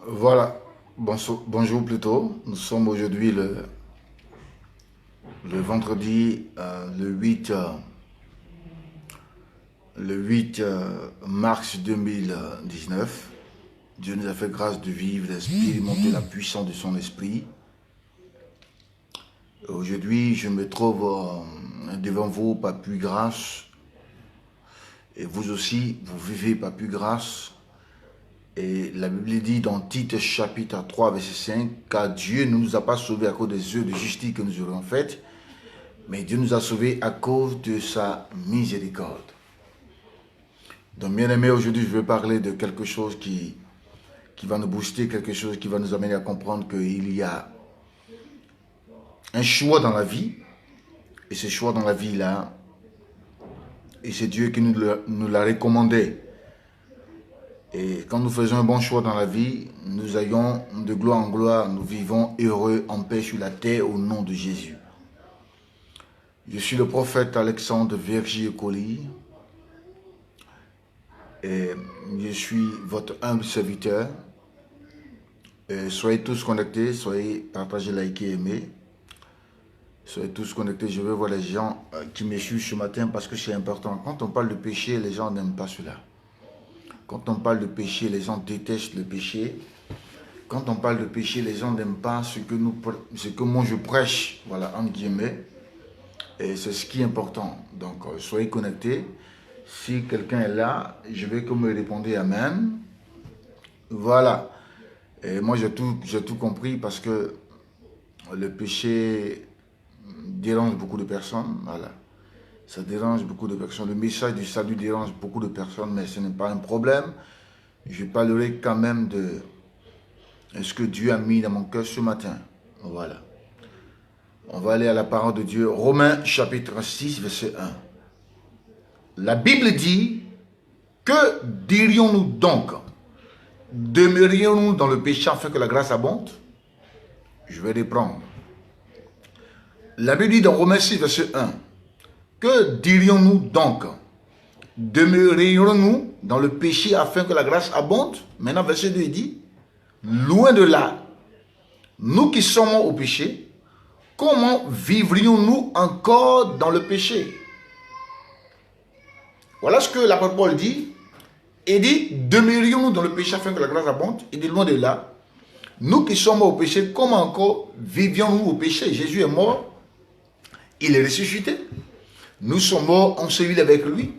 Voilà, bonjour plutôt. Nous sommes aujourd'hui le vendredi le 8 mars 2019. Dieu nous a fait grâce de vivre, d'expérimenter la puissance de son esprit. Aujourd'hui, je me trouve devant vous par plus grâce. Et vous aussi, vous vivez par plus grâce. Et la Bible dit dans Tite chapitre 3 verset 5, car Dieu ne nous a pas sauvés à cause des œuvres de justice que nous aurions faites, mais Dieu nous a sauvés à cause de sa miséricorde. Donc bien aimé, aujourd'hui je veux parler de quelque chose qui va nous booster, quelque chose qui va nous amener à comprendre qu'il y a un choix dans la vie, et ce choix dans la vie là, et c'est Dieu qui nous l'a recommandé. Et quand nous faisons un bon choix dans la vie, nous allons de gloire en gloire, nous vivons heureux en paix sur la terre au nom de Jésus. Je suis le prophète Alexandre Vergier-Colli et je suis votre humble serviteur. Et soyez tous connectés, soyez partagés, likés, aimés. Soyez tous connectés, je veux voir les gens qui me suivent ce matin parce que c'est important. Quand on parle de péché, les gens n'aiment pas cela. Quand on parle de péché, les gens détestent le péché. Quand on parle de péché, les gens n'aiment pas ce que moi je prêche, voilà, entre guillemets. Et c'est ce qui est important. Donc, soyez connectés. Si quelqu'un est là, je veux que vous me répondiez Amen. Voilà. Et moi, j'ai tout compris parce que le péché dérange beaucoup de personnes. Voilà. Ça dérange beaucoup de personnes. Le message du salut dérange beaucoup de personnes, mais ce n'est pas un problème. Je parlerai quand même de ce que Dieu a mis dans mon cœur ce matin. Voilà. On va aller à la parole de Dieu. Romains chapitre 6, verset 1. La Bible dit, que dirions-nous donc? Demeurions-nous dans le péché afin que la grâce abonde? Je vais reprendre. La Bible dit dans Romains 6, verset 1. Que dirions-nous donc? Demeurions-nous dans le péché afin que la grâce abonde? Maintenant, verset 2 dit, loin de là, nous qui sommes au péché, comment vivrions-nous encore dans le péché? Voilà ce que l'apôtre Paul dit. Il dit, demeurions-nous dans le péché afin que la grâce abonde? Il dit, loin de là, nous qui sommes au péché, comment encore vivions-nous au péché? Jésus est mort, il est ressuscité. Nous sommes morts ensevelis avec lui.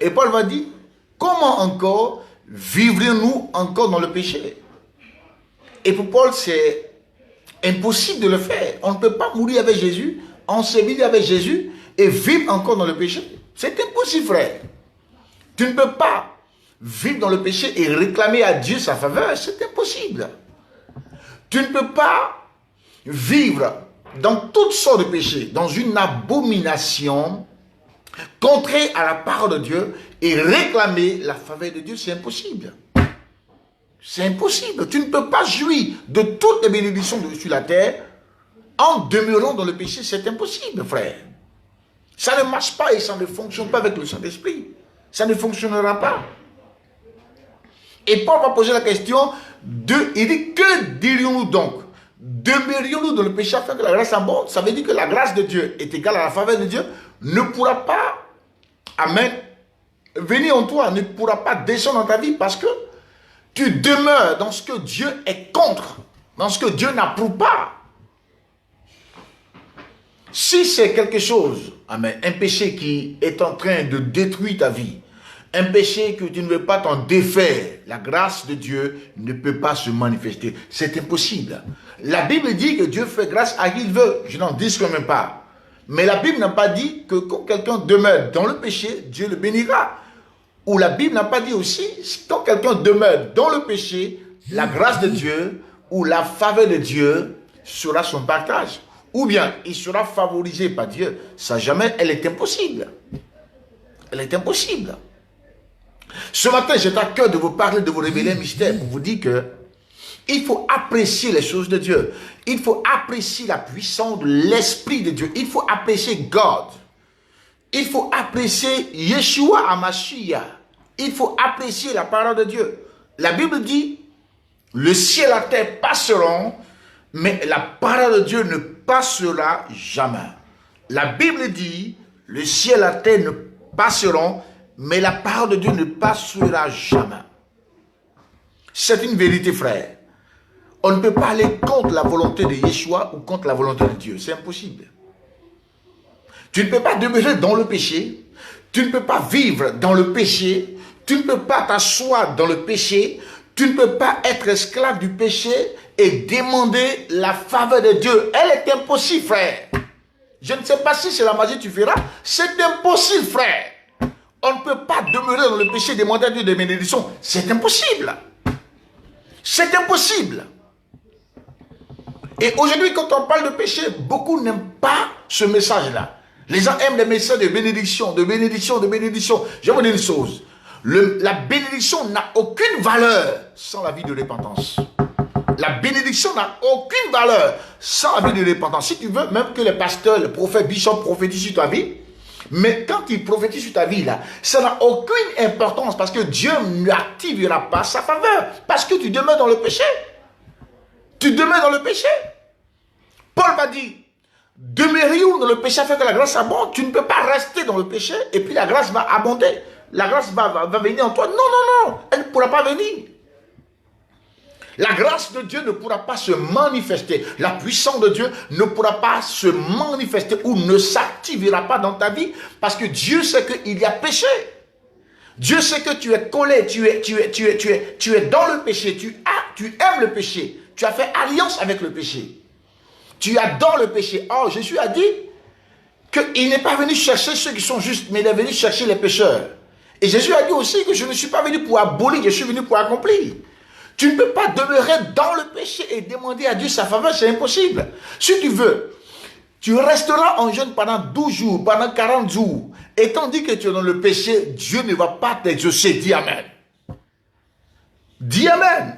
Et Paul va dire, comment encore vivrions-nous encore dans le péché? Et pour Paul, c'est impossible de le faire. On ne peut pas mourir avec Jésus, enseveli avec Jésus et vivre encore dans le péché. C'est impossible, frère. Tu ne peux pas vivre dans le péché et réclamer à Dieu sa faveur. C'est impossible. Tu ne peux pas vivre dans toutes sortes de péchés, dans une abomination contraire à la parole de Dieu et réclamer la faveur de Dieu. C'est impossible. C'est impossible. Tu ne peux pas jouir de toutes les bénédictions sur la terre en demeurant dans le péché. C'est impossible, frère. Ça ne marche pas et ça ne fonctionne pas avec le Saint-Esprit. Ça ne fonctionnera pas. Et Paul va poser la question, il dit, que dirions-nous donc? Demeurions-nous dans le péché afin que la grâce abonde? Ça veut dire que la grâce de Dieu est égale à la faveur de Dieu, ne pourra pas, amen, venir en toi, ne pourra pas descendre dans ta vie parce que tu demeures dans ce que Dieu est contre, dans ce que Dieu n'approuve pas. Si c'est quelque chose, amen, un péché qui est en train de détruire ta vie, un péché que tu ne veux pas t'en défaire, la grâce de Dieu ne peut pas se manifester. C'est impossible. La Bible dit que Dieu fait grâce à qui il veut. Je n'en dis quand même pas. Mais la Bible n'a pas dit que quand quelqu'un demeure dans le péché, Dieu le bénira. Ou la Bible n'a pas dit aussi, quand quelqu'un demeure dans le péché, la grâce de Dieu ou la faveur de Dieu sera son partage. Ou bien, il sera favorisé par Dieu. Ça jamais, elle est impossible. Elle est impossible. Ce matin, j'ai à cœur de vous parler, de vous révéler un mystère pour vous dire que il faut apprécier les choses de Dieu. Il faut apprécier la puissance de l'Esprit de Dieu. Il faut apprécier God. Il faut apprécier Yeshua HaMashiach. Il faut apprécier la parole de Dieu. La Bible dit, Le ciel et la terre passeront, mais la parole de Dieu ne passera jamais. La Bible dit, le ciel et la terre ne passeront, mais la parole de Dieu ne passera jamais. C'est une vérité, frère. On ne peut pas aller contre la volonté de Yeshua ou contre la volonté de Dieu. C'est impossible. Tu ne peux pas demeurer dans le péché. Tu ne peux pas vivre dans le péché. Tu ne peux pas t'asseoir dans le péché. Tu ne peux pas être esclave du péché et demander la faveur de Dieu. Elle est impossible, frère. Je ne sais pas si c'est la magie que tu feras. C'est impossible, frère. On ne peut pas demeurer dans le péché et demander à Dieu des bénédictions. C'est impossible. C'est impossible. Et aujourd'hui, quand on parle de péché, beaucoup n'aiment pas ce message-là. Les gens aiment les messages de bénédiction, de bénédiction, de bénédiction. Je vais vous dire une chose. La bénédiction n'a aucune valeur sans la vie de repentance. La bénédiction n'a aucune valeur sans la vie de repentance. Si tu veux, même que les pasteurs, les prophètes, bishops prophétisent sur ta vie, mais quand ils prophétisent sur ta vie, là, ça n'a aucune importance parce que Dieu n'activera pas sa faveur. Parce que tu demeures dans le péché. Tu demeures dans le péché. Paul va dire, demeurions dans le péché afin que la grâce abonde. Tu ne peux pas rester dans le péché et puis la grâce va abonder. La grâce va venir en toi. Non, non, non, elle ne pourra pas venir. La grâce de Dieu ne pourra pas se manifester. La puissance de Dieu ne pourra pas se manifester ou ne s'activera pas dans ta vie parce que Dieu sait qu'il y a péché. Dieu sait que tu es collé, tu es dans le péché, tu aimes le péché. Tu as fait alliance avec le péché. Tu adores le péché. Or, Jésus a dit qu'il n'est pas venu chercher ceux qui sont justes, mais il est venu chercher les pécheurs. Et Jésus a dit aussi que je ne suis pas venu pour abolir, je suis venu pour accomplir. Tu ne peux pas demeurer dans le péché et demander à Dieu sa faveur, c'est impossible. Si tu veux, tu resteras en jeûne pendant 12 jours, pendant 40 jours. Et tandis que tu es dans le péché, Dieu ne va pas t'exaucer. Dis Amen. Dis Amen.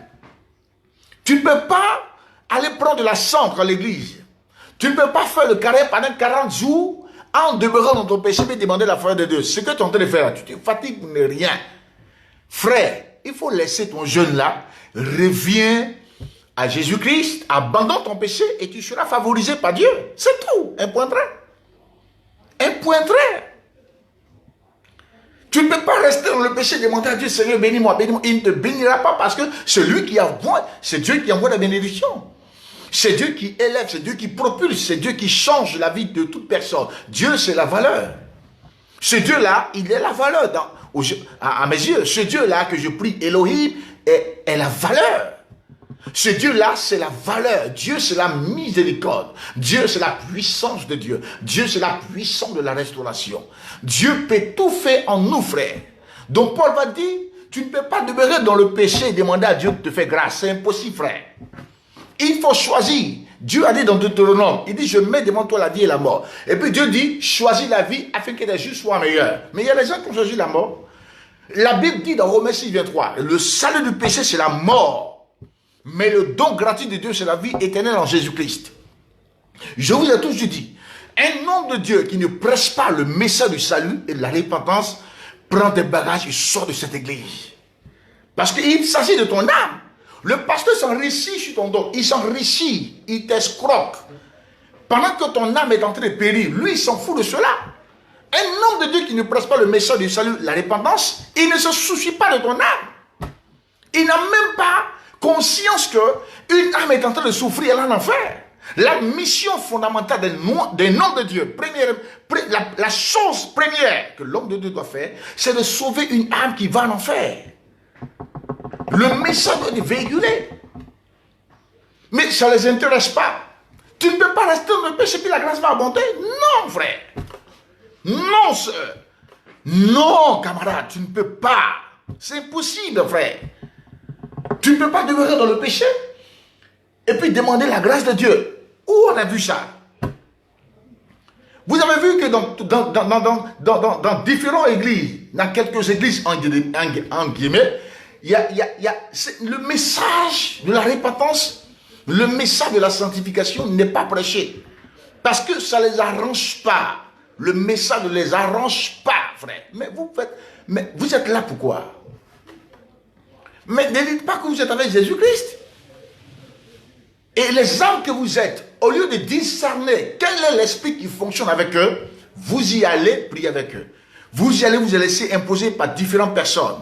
Tu ne peux pas aller prendre de la cendre à l'église. Tu ne peux pas faire le carême pendant 40 jours en demeurant dans ton péché et demander la faveur de Dieu. Ce que tu es en train de faire, tu te fatigues pour ne rien. Frère, il faut laisser ton jeûne là. Reviens à Jésus-Christ, abandonne ton péché et tu seras favorisé par Dieu. C'est tout. Un point trait. Un point trait. Tu ne peux pas rester dans le péché et demander à Dieu, Seigneur, bénis-moi, bénis-moi. Il ne te bénira pas parce que c'est lui qui envoie, c'est Dieu qui envoie la bénédiction. C'est Dieu qui élève, c'est Dieu qui propulse, c'est Dieu qui change la vie de toute personne. Dieu, c'est la valeur. Ce Dieu-là, il est la valeur à mes yeux. Ce Dieu-là que je prie, Elohim, est la valeur. Ce Dieu-là, c'est la valeur. Dieu, c'est la miséricorde. Dieu, c'est la puissance de Dieu. Dieu, c'est la puissance de la restauration. Dieu peut tout faire en nous, frères. Donc, Paul va dire, tu ne peux pas demeurer dans le péché et demander à Dieu de te faire grâce. C'est impossible, frère. Il faut choisir. Dieu a dit dans Deutéronome, il dit, je mets devant toi la vie et la mort. Et puis Dieu dit, choisis la vie afin que les justes soient meilleurs. Mais il y a des gens qui ont choisi la mort. La Bible dit dans Romains 6, 23, le salut du péché, c'est la mort. Mais le don gratuit de Dieu, c'est la vie éternelle en Jésus-Christ. Je vous ai toujours dit, un homme de Dieu qui ne prêche pas le message du salut et de la repentance, prend tes bagages et sort de cette église. Parce qu'il s'agit de ton âme. Le pasteur s'enrichit sur ton dos. Il s'enrichit, il t'escroque. Pendant que ton âme est en train de périr, lui, il s'en fout de cela. Un homme de Dieu qui ne prêche pas le message du salut, la repentance, il ne se soucie pas de ton âme. Il n'a même pas conscience qu'une âme est en train de souffrir en enfer. La mission fondamentale d'un homme de Dieu, la chose première que l'homme de Dieu doit faire, c'est de sauver une âme qui va en enfer. Le message doit être véhiculé. Mais ça ne les intéresse pas. Tu ne peux pas rester dans le péché et puis la grâce va abonder. Non, frère. Non, sœur. Non, camarade, tu ne peux pas. C'est impossible, frère. Tu ne peux pas demeurer dans le péché et puis demander la grâce de Dieu. Où on a vu ça? Vous avez vu que dans différentes églises, dans quelques églises en guillemets, il y a le message de la repentance, le message de la sanctification n'est pas prêché. Parce que ça ne les arrange pas. Le message ne les arrange pas, frère. Mais vous êtes là pourquoi? Mais ne dites pas que vous êtes avec Jésus-Christ. Et les âmes que vous êtes, au lieu de discerner quel est l'esprit qui fonctionne avec eux, vous y allez prier avec eux. Vous y allez vous laisser imposer par différentes personnes.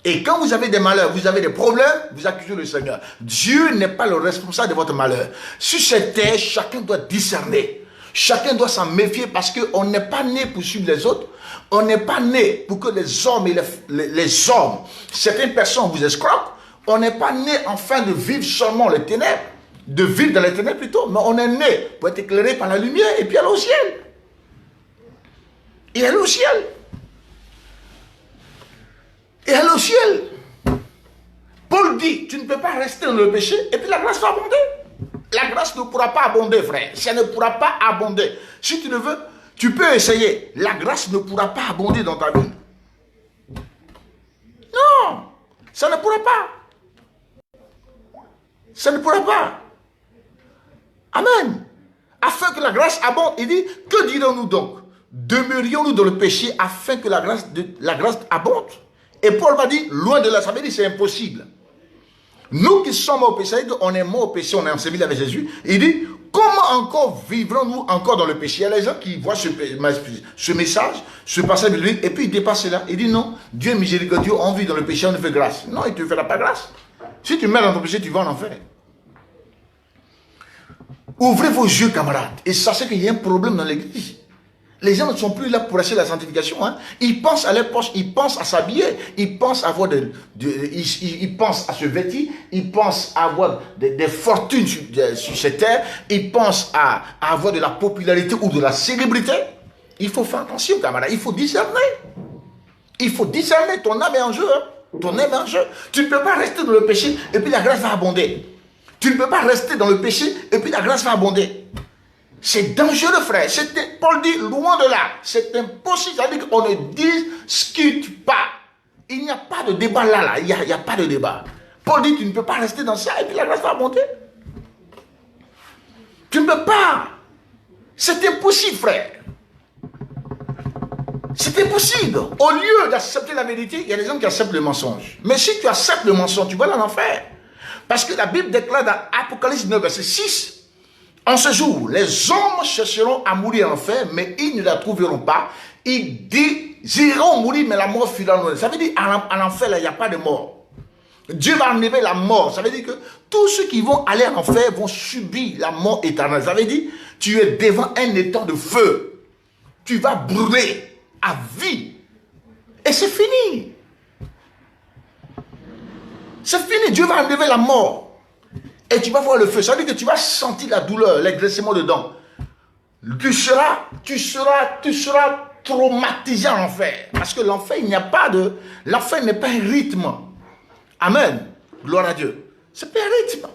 Et quand vous avez des malheurs, vous avez des problèmes, vous accusez le Seigneur. Dieu n'est pas le responsable de votre malheur. Sur cette terre, chacun doit discerner. Chacun doit s'en méfier parce qu'on n'est pas né pour suivre les autres. On n'est pas né pour que les hommes et les hommes, certaines personnes vous escroquent. On n'est pas né afin de vivre seulement les ténèbres, de vivre dans les ténèbres plutôt, mais on est né pour être éclairé par la lumière et puis aller au ciel. Et aller au ciel. Et aller au ciel. Paul dit, tu ne peux pas rester dans le péché et puis la grâce va abonder. La grâce ne pourra pas abonder, frère. Ça ne pourra pas abonder. Si tu le veux, tu peux essayer. La grâce ne pourra pas abonder dans ta vie. Non, ça ne pourra pas. Ça ne pourra pas. Amen. Afin que la grâce abonde, il dit, que dirons-nous donc? Demeurions-nous dans le péché afin que la grâce abonde? Et Paul m'a dit, loin de là, ça veut dire c'est impossible. Nous qui sommes au péché, on est mort au péché, on est enseveli avec Jésus. Il dit, comment encore vivrons-nous encore dans le péché? Il y a les gens qui voient ce message, ce passage de lui, et puis il dépasse là. Il dit non, Dieu est miséricordieux, on vit dans le péché, on ne fait grâce. Non, il ne te fera pas grâce. Si tu mets dans ton péché, tu vas en enfer. Ouvrez vos yeux, camarades, et sachez qu'il y a un problème dans l'église. Les gens ne sont plus là pour acheter la sanctification. Hein. Ils pensent à leur poche, ils pensent à s'habiller, ils pensent à avoir ils pensent à se vêtir, ils pensent à avoir des fortunes sur cette terre, ils pensent à avoir de la popularité ou de la célébrité. Il faut faire attention, camarade. Il faut discerner. Il faut discerner. Ton âme est en jeu. Hein. Ton âme est en jeu. Tu ne peux pas rester dans le péché et puis la grâce va abonder. Tu ne peux pas rester dans le péché et puis la grâce va abonder. C'est dangereux, frère. Paul dit, loin de là, c'est impossible. C'est-à-dire qu'on ne discute pas. Il n'y a pas de débat là. Il n'y a pas de débat. Paul dit, tu ne peux pas rester dans ça et puis la grâce va monter. Tu ne peux pas. C'est impossible, frère. C'est impossible. Au lieu d'accepter la vérité, il y a des gens qui acceptent le mensonge. Mais si tu acceptes le mensonge, tu vas dans l'enfer. Parce que la Bible déclare dans Apocalypse 9, verset 6, en ce jour, les hommes chercheront à mourir en enfer, mais ils ne la trouveront pas. Ils désireront mourir, mais la mort fuira loin. Ça veut dire, à l'enfer, il n'y a pas de mort. Dieu va enlever la mort. Ça veut dire que tous ceux qui vont aller en enfer vont subir la mort éternelle. Ça veut dire, tu es devant un étang de feu. Tu vas brûler à vie. Et c'est fini. C'est fini. Dieu va enlever la mort. Et tu vas voir le feu. Ça veut dire que tu vas sentir la douleur, l'agressement dedans. Tu seras traumatisé en enfer. Parce que l'enfer, il n'y a pas de... L'enfer n'est pas un rythme. Amen. Gloire à Dieu. C'est pas un rythme.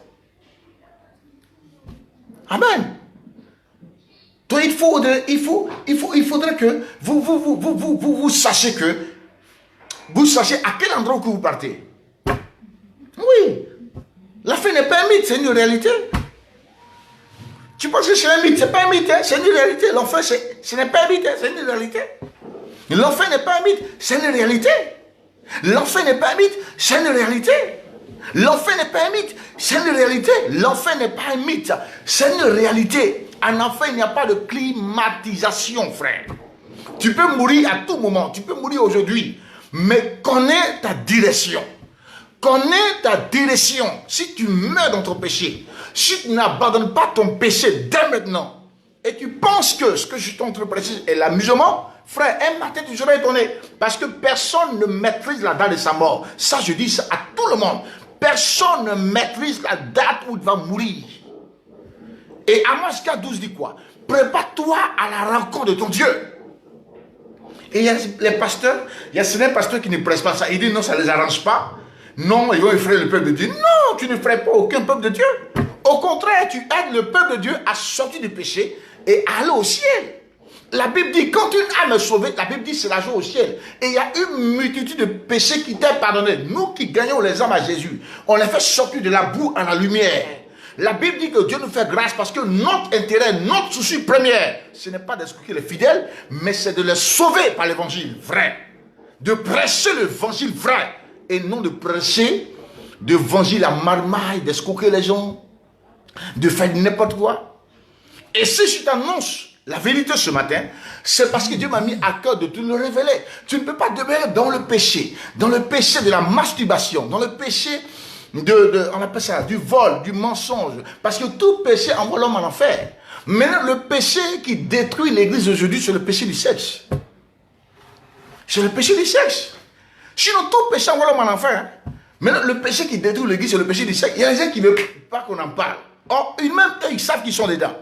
Amen. Donc il faudrait que vous sachiez que... Vous sachiez à quel endroit que vous partez. Oui. L'enfer n'est pas un mythe, c'est une réalité. Tu penses que c'est un mythe, c'est pas un mythe, hein? C'est une réalité. L'enfer, ce n'est pas un mythe, hein? C'est une réalité. L'enfer n'est pas un mythe, c'est une réalité. L'enfer n'est pas un mythe, c'est une réalité. L'enfer n'est pas un mythe, c'est une réalité. L'enfer n'est pas un mythe, c'est une réalité. En enfer, il n'y a pas de climatisation, frère. Tu peux mourir à tout moment, tu peux mourir aujourd'hui, mais connais ta direction. Connais ta direction. Si tu meurs dans ton péché, si tu n'abandonnes pas ton péché dès maintenant, et tu penses que ce que je t'entreprécise est l'amusement, frère, un matin tu seras étonné, parce que personne ne maîtrise la date de sa mort. Ça, je dis ça à tout le monde. Personne ne maîtrise la date où il va mourir. Et Amos 4:12 dit quoi? Prépare-toi à la rencontre de ton Dieu. Et il y a les pasteurs, il y a certains pasteurs qui ne pressent pas ça. Ils disent non, ça ne les arrange pas. Non, ils vont effrayer le peuple de Dieu. Non, tu ne ferais pas aucun peuple de Dieu. Au contraire, tu aides le peuple de Dieu à sortir du péché et à aller au ciel. La Bible dit, quand une âme est sauvée, la Bible dit c'est la joie au ciel. Et il y a une multitude de péchés qui t'est pardonné. Nous qui gagnons les âmes à Jésus, on les fait sortir de la boue à la lumière. La Bible dit que Dieu nous fait grâce parce que notre intérêt, notre souci premier, ce n'est pas d'escroquer les fidèles, mais c'est de les sauver par l'évangile vrai. De prêcher l'évangile vrai. Et non de prêcher d'évangile à marmaille, d'escroquer les gens. de faire n'importe quoi. Et si je t'annonce la vérité ce matin, c'est parce que Dieu m'a mis à cœur de te le révéler. Tu ne peux pas demeurer dans le péché de la masturbation, dans le péché on appelle ça, du vol, du mensonge. Parce que tout péché envoie l'homme en enfer. Maintenant, le péché qui détruit l'église aujourd'hui, c'est le péché du sexe. C'est le péché du sexe. Sinon, tout péché envoie l'homme en enfer. Hein. Maintenant, le péché qui détruit l'église, c'est le péché du sexe. Il y a des gens qui ne veulent pas qu'on en parle. Or, même eux, ils savent qu'ils sont dedans.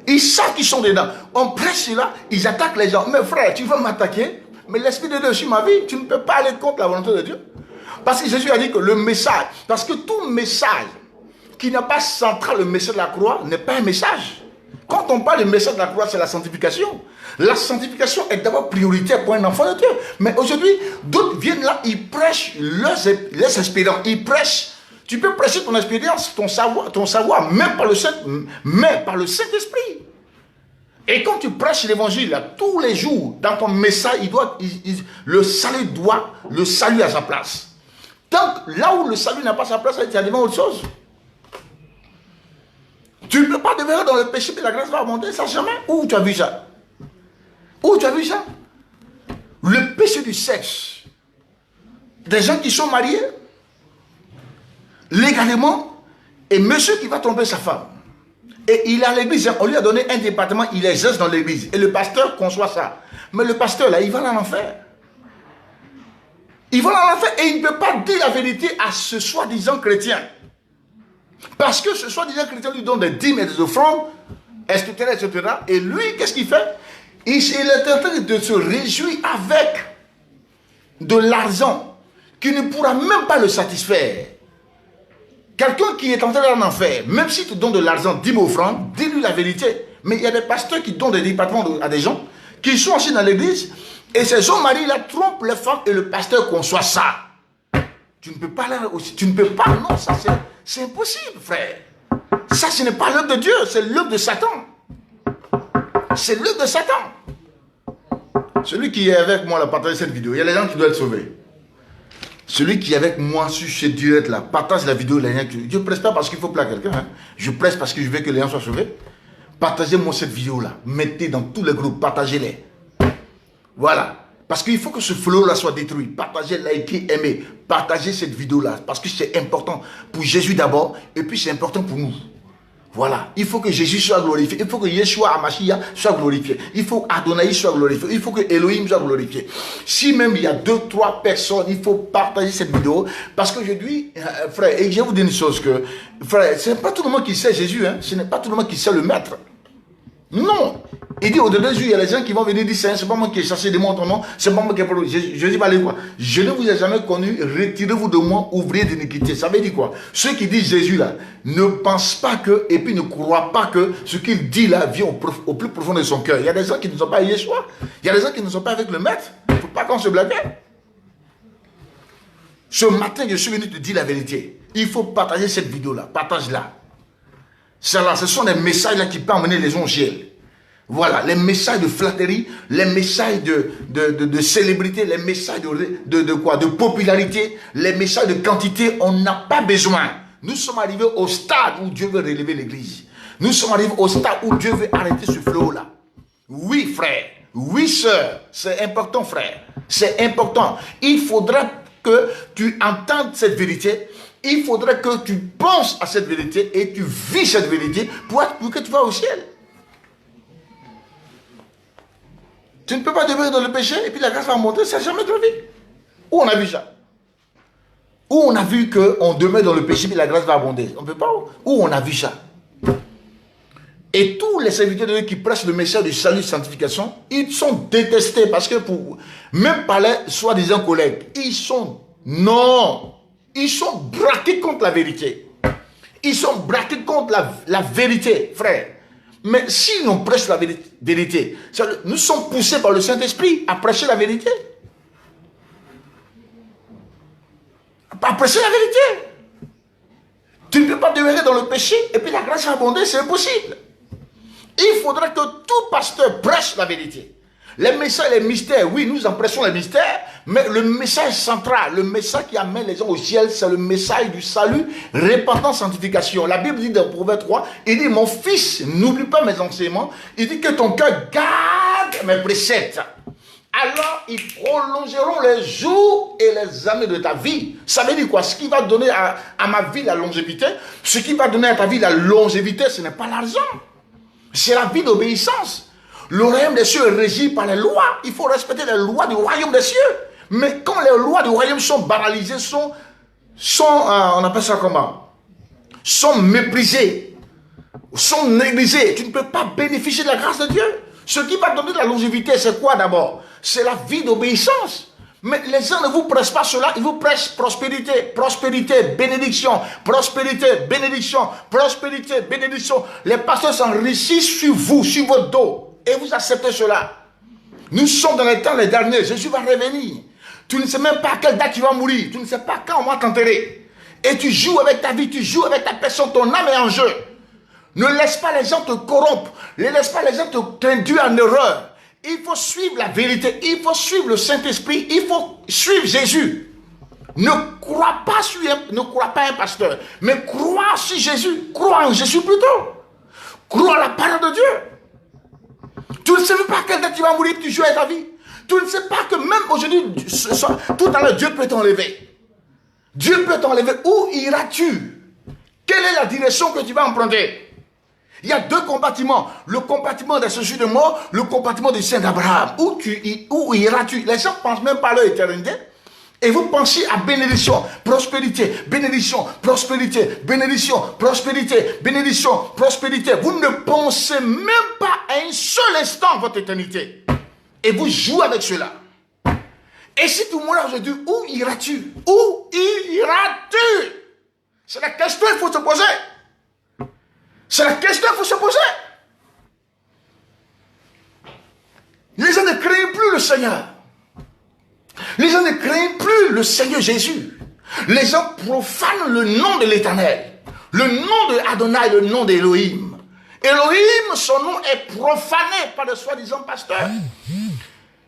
Ils savent qu'ils sont dedans. On prêche cela, ils attaquent les gens. Mais frère, tu veux m'attaquer? Mais l'Esprit de Dieu sur ma vie, tu ne peux pas aller contre la volonté de Dieu. Parce que Jésus a dit que le message, parce que tout message qui n'a pas central le message de la croix n'est pas un message. Quand on parle du message de la croix, c'est la sanctification. La sanctification est d'abord prioritaire pour un enfant de Dieu. Mais aujourd'hui, d'autres viennent là, ils prêchent leurs expériences. Ils prêchent. Tu peux prêcher ton expérience, ton savoir, même par le Saint-Esprit. Et quand tu prêches l'évangile tous les jours, dans ton message, le salut à sa place. Donc, là où le salut n'a pas sa place, il y a devant autre chose. Tu ne peux pas demeurer dans le péché, mais la grâce va remonter, ça jamais. Où tu as vu ça? Où tu as vu ça? Le péché du sexe. Des gens qui sont mariés, légalement, et monsieur qui va tromper sa femme. Et il est à l'église, on lui a donné un département, il exerce dans l'église. Et le pasteur conçoit ça. Mais le pasteur, là, il va en enfer. Il va en enfer et il ne peut pas dire la vérité à ce soi-disant chrétien. Parce que ce soi-disant chrétien lui donne des dîmes et des offrandes, etc., etc. Et lui, qu'est-ce qu'il fait? Il est en train de se réjouir avec de l'argent qui ne pourra même pas le satisfaire. Quelqu'un qui est en train d'en enfer, même si tu donnes de l'argent, dîmes offrandes, dis-lui la vérité. Mais il y a des pasteurs qui donnent des départements à des gens qui sont assis dans l'église et ces hommes mariés là trompent les femmes et le pasteur conçoit ça. Tu ne peux pas là aussi, tu ne peux pas, non, ça c'est impossible, frère. Ça, ce n'est pas l'œuvre de Dieu, c'est l'œuvre de Satan. C'est l'œuvre de Satan. Celui qui est avec moi là, partage cette vidéo, il y a des gens qui doivent être sauvés. Celui qui est avec moi sur ce direct là, partage la vidéo. Je ne presse pas parce qu'il faut plaire à quelqu'un. Hein. Je presse parce que je veux que les gens soient sauvés. Partagez-moi cette vidéo là. Mettez dans tous les groupes, partagez-les. Voilà. Parce qu'il faut que ce flow là soit détruit. Partagez, likez, aimez. Partagez cette vidéo là. Parce que c'est important pour Jésus d'abord. Et puis c'est important pour nous. Voilà, il faut que Jésus soit glorifié, il faut que Yeshua Hamashiach soit glorifié, il faut Adonai soit glorifié, il faut que Elohim soit glorifié. Si même il y a 2, 3 personnes, il faut partager cette vidéo, parce qu'aujourd'hui, frère, et je vais vous dire une chose que, frère, ce n'est pas tout le monde qui sait Jésus, hein, ce n'est pas tout le monde qui sait le maître. Non. Il dit au-delà de Dieu, il y a les gens qui vont venir dire c'est pas moi qui ai chassé des mots ton nom, c'est pas moi qui ai parlé. Je dis pas les quoi. Je ne vous ai jamais connu, retirez-vous de moi, ouvrier d'iniquité. Ça veut dire quoi? Ceux qui disent Jésus là, ne pensent pas que, et puis ne croient pas que ce qu'il dit là vient au plus profond de son cœur. Il y a des gens qui ne sont pas Yeshua. Il y a des gens qui ne sont pas avec le maître. Il ne faut pas qu'on se blague. Ce matin, je suis venu te dire la vérité. Il faut partager cette vidéo là. Partage-la. Ce sont des messages là qui peuvent emmener les gens au ciel. Voilà, les messages de flatterie, les messages de célébrité, les messages de popularité, les messages de quantité, on n'a pas besoin. Nous sommes arrivés au stade où Dieu veut relever l'église. Nous sommes arrivés au stade où Dieu veut arrêter ce flot-là. Oui, frère. Oui, sœur. C'est important, frère. C'est important. Il faudra que tu entendes cette vérité. Il faudrait que tu penses à cette vérité et tu vis cette vérité pour que tu vas au ciel. Tu ne peux pas demeurer dans le péché et puis la grâce va monter, ça n'a jamais de vie. Où on a vu ça? Où on a vu qu'on demeure dans le péché et la grâce va abonder? On ne peut pas. Où on a vu ça? Et tous les serviteurs de Dieu qui prêchent le message du salut et de sanctification, ils sont détestés parce que même par les soi-disant collègues, ils sont braqués contre la vérité. Ils sont braqués contre la vérité, frère. Mais si on prêche la vérité, nous sommes poussés par le Saint-Esprit à prêcher la vérité. À prêcher la vérité. Tu ne peux pas demeurer dans le péché et puis la grâce va abonder, c'est impossible. Il faudrait que tout pasteur prêche la vérité. Les messages, les mystères, oui, nous empressons les mystères, mais le message central, le message qui amène les gens au ciel, c'est le message du salut, repentance, sanctification. La Bible dit dans Proverbe 3, il dit, mon fils, n'oublie pas mes enseignements, il dit que ton cœur garde mes préceptes. Alors, ils prolongeront les jours et les années de ta vie. Ça veut dire quoi? Ce qui va donner à ma vie la longévité, ce qui va donner à ta vie la longévité, ce n'est pas l'argent. C'est la vie d'obéissance. Le royaume des cieux est régi par les lois. Il faut respecter les lois du royaume des cieux. Mais quand les lois du royaume sont banalisées, on appelle ça comment? Sont méprisées, sont négligées, tu ne peux pas bénéficier de la grâce de Dieu. Ce qui va donner de la longévité, c'est quoi d'abord? C'est la vie d'obéissance. Mais les gens ne vous pressent pas cela, ils vous pressent prospérité, prospérité, bénédiction, prospérité, bénédiction, prospérité, bénédiction. Les pasteurs s'enrichissent sur vous, sur votre dos. Et vous acceptez cela. Nous sommes dans les temps les derniers, Jésus va revenir. Tu ne sais même pas à quelle date tu vas mourir, tu ne sais pas quand on va t'enterrer. Et tu joues avec ta vie, tu joues avec ta personne, ton âme est en jeu. Ne laisse pas les gens te corrompre, ne laisse pas les gens t'induire en erreur. Il faut suivre la vérité, il faut suivre le Saint-Esprit, il faut suivre Jésus. Ne crois pas un pasteur, mais crois sur Jésus, crois en Jésus plutôt. Crois à la parole de Dieu. Tu ne sais pas à quelle date tu vas mourir, tu joues avec ta vie. Tu ne sais pas que même aujourd'hui, tout à l'heure, Dieu peut t'enlever. Dieu peut t'enlever. Où iras-tu? Quelle est la direction que tu vas emprunter? Il y a deux compartiments. Le compartiment de Jésus de mort, le compartiment du Saint d'Abraham. Où iras-tu? Les gens ne pensent même pas à leur éternité. Et vous pensez à bénédiction, prospérité, bénédiction, prospérité, bénédiction, prospérité, bénédiction, prospérité. Vous ne pensez même pas à un seul instant votre éternité. Et vous jouez avec cela. Et si tu mourais aujourd'hui, où iras-tu? Où iras-tu? C'est la question qu'il faut se poser. C'est la question qu'il faut se poser. Les gens ne craignent plus le Seigneur. Les gens ne craignent plus le Seigneur Jésus. Les gens profanent le nom de l'Éternel. Le nom de Adonai, le nom d'Élohim. Élohim, son nom est profané par le soi-disant pasteur.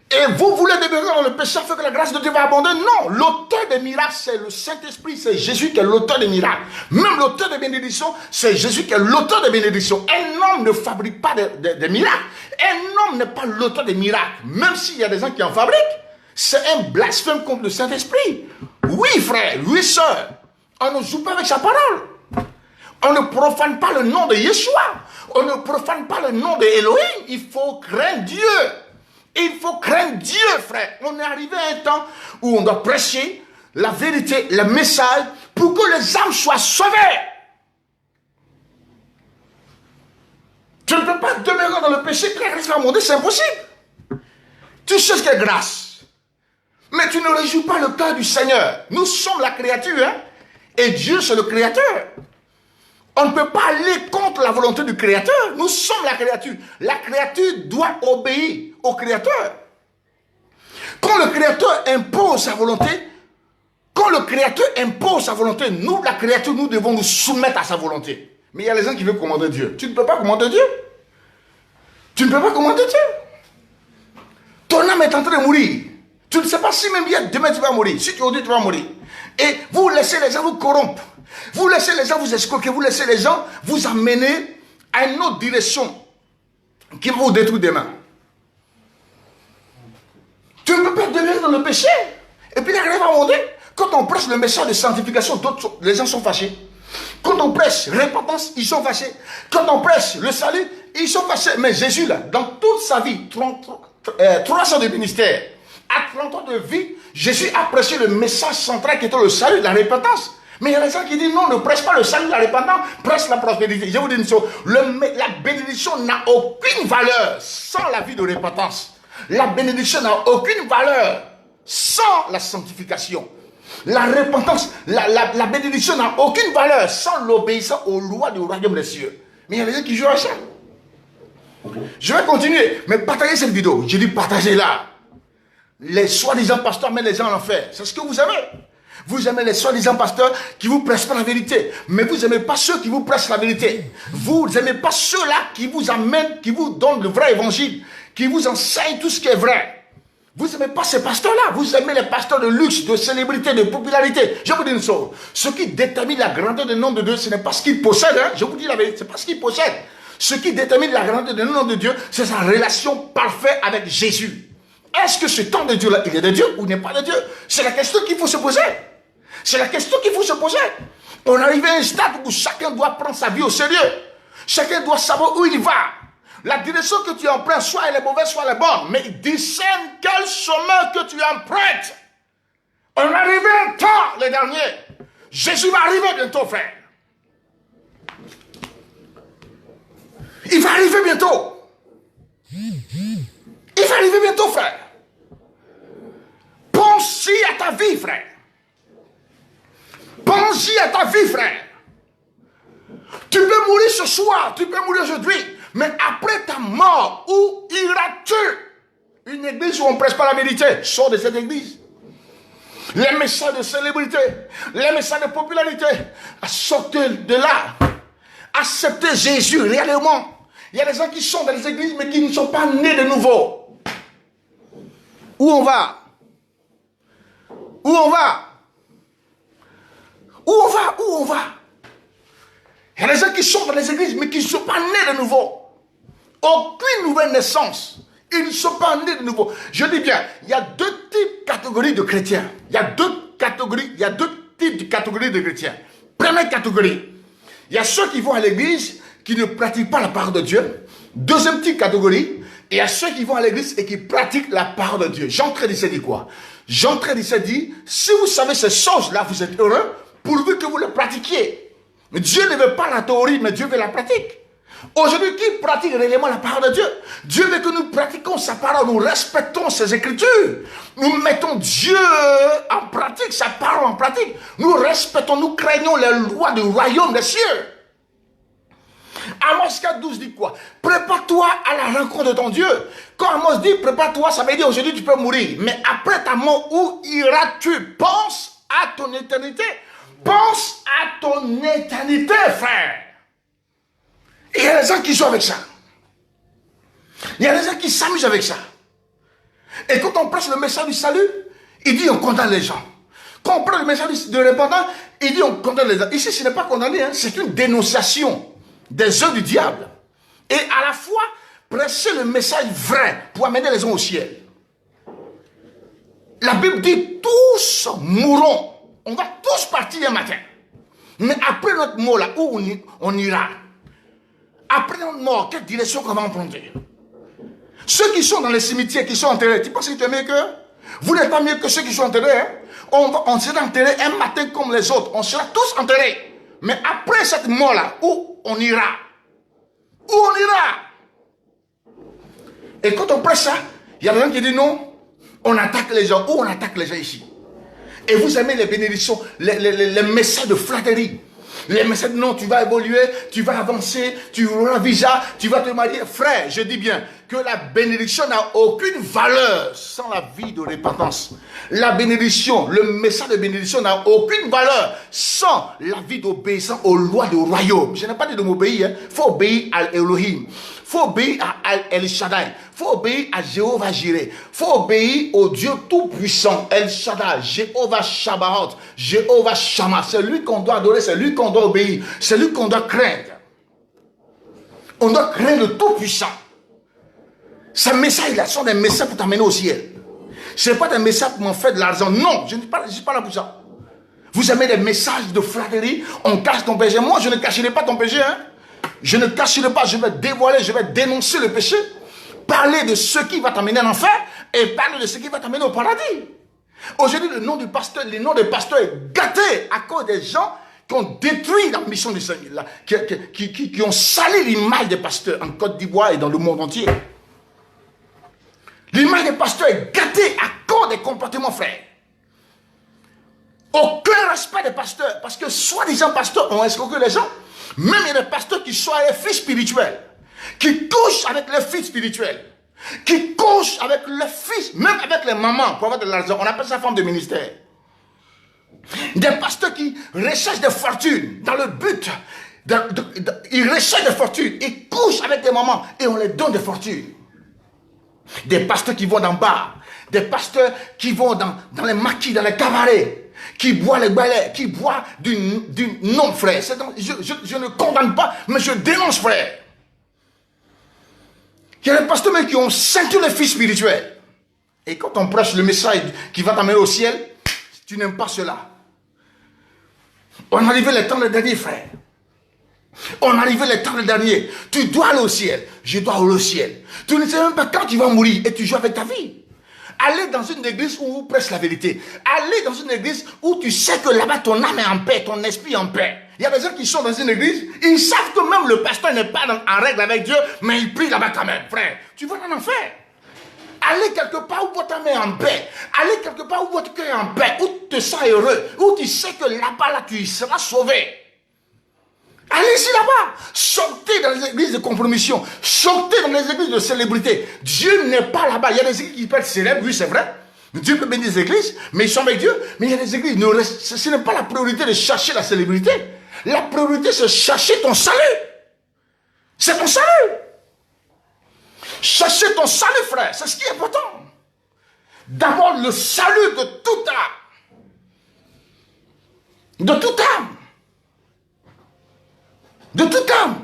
Et vous voulez demeurer dans le péché afin que la grâce de Dieu va abonder? Non, l'auteur des miracles, c'est le Saint-Esprit, c'est Jésus qui est l'auteur des miracles. Même l'auteur des bénédictions, c'est Jésus qui est l'auteur des bénédictions. Un homme ne fabrique pas des miracles. Un homme n'est pas l'auteur des miracles. Même s'il y a des gens qui en fabriquent, c'est un blasphème contre le Saint-Esprit. Oui, frère, oui, sœur, on ne joue pas avec sa parole. On ne profane pas le nom de Yeshua. On ne profane pas le nom de Elohim. Il faut craindre Dieu. Il faut craindre Dieu, frère. On est arrivé à un temps où on doit prêcher la vérité, le message, pour que les âmes soient sauvées. Tu ne peux pas demeurer dans le péché que la grâce va monter, c'est impossible. Tu sais ce qu'est grâce. Mais tu ne réjouis pas le cœur du Seigneur. Nous sommes la créature, hein? Et Dieu, c'est le créateur. On ne peut pas aller contre la volonté du Créateur. Nous sommes la créature. La créature doit obéir au Créateur. Quand le Créateur impose sa volonté, nous, la créature, nous devons nous soumettre à sa volonté. Mais il y a les gens qui veulent commander Dieu. Tu ne peux pas commander Dieu. Tu ne peux pas commander Dieu. Ton âme est en train de mourir. Tu ne sais pas si même demain tu vas mourir. Si aujourd'hui tu vas mourir. Et vous laissez les gens vous corrompre. Vous laissez les gens vous escroquer, vous laissez les gens vous amener à une autre direction qui va vous détruire demain. Tu ne peux pas demeurer dans le péché. Et puis la grève va monter. Quand on prêche le message de sanctification, les gens sont fâchés. Quand on prêche repentance, ils sont fâchés. Quand on prêche le salut, ils sont fâchés. Mais Jésus, là, dans toute sa vie, 3 ans de ministère, à 30 ans de vie, Jésus a prêché le message central qui était le salut, la repentance. Mais il y a des gens qui disent non, ne prêche pas le salut, la repentance, prêche la prospérité. Je vous dis une chose, la bénédiction n'a aucune valeur sans la vie de repentance. La bénédiction n'a aucune valeur sans la sanctification. La repentance, la bénédiction n'a aucune valeur sans l'obéissance aux lois du royaume des cieux. Mais il y a des gens qui jouent à ça. Je vais continuer, mais partagez cette vidéo. Je dis partagez-la. Les soi-disant pasteurs mettent les gens en enfer. C'est ce que vous aimez. Vous aimez les soi-disant pasteurs qui vous prêchent pas la vérité. Mais vous n'aimez pas ceux qui vous prêchent la vérité. Vous n'aimez pas ceux-là qui vous amènent, qui vous donnent le vrai évangile, qui vous enseignent tout ce qui est vrai. Vous n'aimez pas ces pasteurs-là. Vous aimez les pasteurs de luxe, de célébrité, de popularité. Je vous dis une chose. Ce qui détermine la grandeur du nom de Dieu, ce n'est pas ce qu'il possède. Hein. Je vous dis la vérité, ce n'est pas ce qu'il possède. Ce qui détermine la grandeur du nom de Dieu, c'est sa relation parfaite avec Jésus. Est-ce que ce temps de Dieu-là, il est de Dieu ou n'est pas de Dieu? C'est la question qu'il faut se poser. C'est la question qu'il faut se poser. On arrive à un stade où chacun doit prendre sa vie au sérieux. Chacun doit savoir où il va. La direction que tu empruntes, soit elle est mauvaise, soit elle est bonne. Mais discerne quel chemin que tu empruntes. On arrive à un temps, les derniers. Jésus va arriver bientôt, frère. Il va arriver bientôt. Il va arriver bientôt, frère. Pense-y à ta vie, frère. Pense-y à ta vie, frère. Tu peux mourir ce soir, tu peux mourir aujourd'hui, mais après ta mort, où iras-tu? Une église où on ne prêche pas la vérité, sors de cette église. Les messages de célébrité, les messages de popularité, sortez de là. Acceptez Jésus réellement. Il y a des gens qui sont dans les églises, mais qui ne sont pas nés de nouveau. Où on va? Où on va? Où on va? Où on va? Il y a des gens qui sont dans les églises, mais qui ne sont pas nés de nouveau. Aucune nouvelle naissance. Ils ne sont pas nés de nouveau. Je dis bien, il y a deux types de catégories de chrétiens. Il y a deux types de catégories de chrétiens. Première catégorie, il y a ceux qui vont à l'église, qui ne pratiquent pas la parole de Dieu. Deuxième type de catégorie, il y a ceux qui vont à l'église et qui pratiquent la parole de Dieu. Jean 13,17 dit quoi? Jean 13,17 dit, si vous savez ces choses-là, vous êtes heureux, pourvu que vous le pratiquiez. Mais Dieu ne veut pas la théorie, mais Dieu veut la pratique. Aujourd'hui, qui pratique réellement la parole de Dieu? Dieu veut que nous pratiquions sa parole, nous respectons ses écritures. Nous mettons Dieu en pratique, sa parole en pratique. Nous respectons, nous craignons les lois du royaume des cieux. Amos 4,12 dit quoi? Prépare-toi à la rencontre de ton Dieu. Quand Amos dit prépare-toi, ça veut dire aujourd'hui tu peux mourir. Mais après ta mort, où iras-tu? Pense à ton éternité. Pense à ton éternité, frère. Et il y a des gens qui jouent avec ça. Il y a des gens qui s'amusent avec ça. Et quand on prêche le message du salut, il dit on condamne les gens. Quand on prêche le message de repentance, il dit on condamne les gens. Ici, ce n'est pas condamné, hein, c'est une dénonciation des œuvres du diable. Et à la fois, prêcher le message vrai pour amener les gens au ciel. La Bible dit tous mourront. On va tous partir un matin. Mais après notre mort, là, où on ira? Après notre mort, quelle direction qu'on va emprunter? Ceux qui sont dans les cimetières, qui sont enterrés, tu penses que tu es mieux qu'eux? Vous n'êtes pas mieux que ceux qui sont enterrés. Hein? On sera enterrés un matin comme les autres. On sera tous enterrés. Mais après cette mort-là, où on ira? Où on ira? Et quand on prêche ça, il y a des gens qui disent non, on attaque les gens. Où on attaque les gens ici? Et vous aimez les bénédictions, les messages de flatterie. Les messages de non, tu vas évoluer, tu vas avancer, tu auras un visa, tu vas te marier. Frère, je dis bien que la bénédiction n'a aucune valeur sans la vie de repentance. La bénédiction, le message de bénédiction n'a aucune valeur sans la vie d'obéissance aux lois du royaume. Je n'ai pas dit de m'obéir, il faut obéir à Elohim. Il faut obéir à El Shaddai. Il faut obéir à Jéhovah Jireh. Il faut obéir au Dieu tout-puissant. El Shaddai, Jéhovah Shabbat, Jéhovah Shammah. C'est lui qu'on doit adorer, c'est lui qu'on doit obéir. C'est lui qu'on doit craindre. On doit craindre le tout-puissant. Ces messages-là sont des messages pour t'amener au ciel. Ce n'est pas des messages pour m'en faire de l'argent. Non, je ne suis pas là pour ça. Vous aimez des messages de flatterie. On cache ton péché. Moi, je ne cacherai pas ton péché. Hein? Je ne cacherai pas, je vais dévoiler, je vais dénoncer le péché, parler de ce qui va t'amener en enfer et parler de ce qui va t'amener au paradis. Aujourd'hui, le nom des pasteurs est gâté à cause des gens qui ont détruit la mission du Seigneur, qui ont sali l'image des pasteurs en Côte d'Ivoire et dans le monde entier. L'image des pasteurs est gâtée à cause des comportements, frères. Aucun respect des pasteurs, parce que soi-disant pasteurs ont escroqué les gens. Même il y a des pasteurs qui sont les filles spirituelles, qui couchent avec les filles spirituelles, qui couchent avec les fils, même avec les mamans pour avoir de l'argent. On appelle ça femme de ministère. Des pasteurs qui recherchent des fortunes dans le but, ils recherchent des fortunes, ils couchent avec des mamans et on les donne des fortunes. Des pasteurs qui vont dans le bar. Des pasteurs qui vont dans les maquis, dans les cabarets. Qui boivent les balais, qui boivent du non, frère. Je ne condamne pas, mais je dénonce, frère. Il y a des pasteurs même qui ont ceinture les filles spirituels. Et quand on prêche le message qui va t'amener au ciel, tu n'aimes pas cela. On arrivait le temps le dernier, frère. On arrivait le temps le dernier. Tu dois aller au ciel. Je dois aller au ciel. Tu ne sais même pas quand tu vas mourir et tu joues avec ta vie. Allez dans une église où on prêche la vérité. Allez dans une église où tu sais que là-bas ton âme est en paix, ton esprit est en paix. Il y a des gens qui sont dans une église, ils savent que même le pasteur n'est pas en règle avec Dieu, mais il prie là-bas quand même, frère. Tu vas en enfer. Allez quelque part où votre âme est en paix. Allez quelque part où votre cœur est en paix, où tu te sens heureux, où tu sais que là-bas, tu seras sauvé. Allez-y là-bas. Sortez dans les églises de compromission. Sortez dans les églises de célébrité. Dieu n'est pas là-bas. Il y a des églises qui peuvent être célèbres, oui c'est vrai. Dieu peut bénir des églises, mais ils sont avec Dieu. Mais il y a des églises, ce n'est pas la priorité de chercher la célébrité. La priorité c'est chercher ton salut. C'est ton salut. Chercher ton salut, frère. C'est ce qui est important. D'abord le salut de toute âme. De toute âme. De toute âme.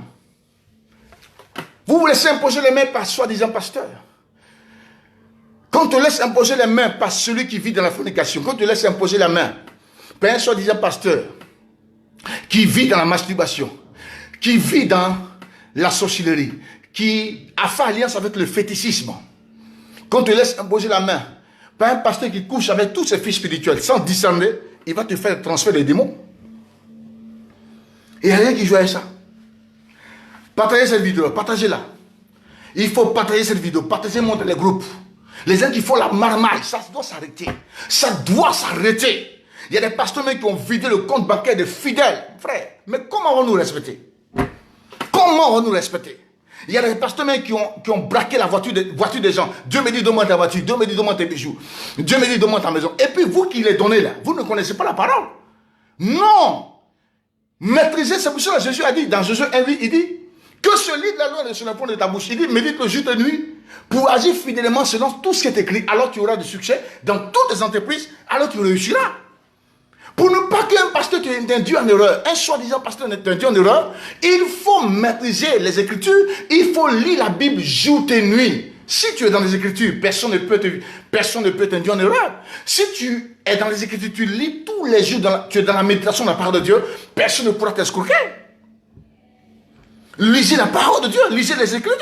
Vous vous laissez imposer les mains par soi-disant pasteur. Quand on te laisse imposer les mains par celui qui vit dans la fornication, quand on te laisse imposer la main par un soi-disant pasteur qui vit dans la masturbation, qui vit dans la sorcellerie, qui a fait alliance avec le fétichisme, quand on te laisse imposer la main par un pasteur qui couche avec tous ses fils spirituels sans discerner, il va te faire le transfert des démons. Et il n'y a rien qui joue avec ça. Partagez cette vidéo, partagez-la. Il faut partager cette vidéo, partagez-moi dans les groupes. Les gens qui font la marmaille, ça doit s'arrêter. Ça doit s'arrêter. Il y a des pasteurs qui ont vidé le compte bancaire des fidèles. Frère, mais comment vont nous respecter? Comment vont nous respecter? Il y a des pasteurs qui ont braqué la voiture des gens. Dieu me dit, donne-moi ta voiture. Dieu me dit, donne-moi tes bijoux. Dieu me dit, donne-moi ta maison. Et puis vous qui les donnez là, vous ne connaissez pas la parole. Non. Maîtriser, c'est pour ça que Jésus a dit, dans Jésus 1, il dit, que ce livre de la loi ne se pas de ta bouche. Il dit, médite le jour et la nuit pour agir fidèlement selon tout ce qui est écrit. Alors tu auras du succès dans toutes les entreprises. Alors tu réussiras. Pour ne pas qu'un pasteur t'induise en erreur, un soi-disant pasteur t'induise en erreur, il faut maîtriser les Écritures. Il faut lire la Bible jour et nuit. Si tu es dans les Écritures, personne ne peut t'induire en erreur. Si tu es dans les Écritures, tu lis tous les jours, tu es dans la méditation de la parole de Dieu, personne ne pourra t'escroquer. Lisez la parole de Dieu, lisez les Écritures.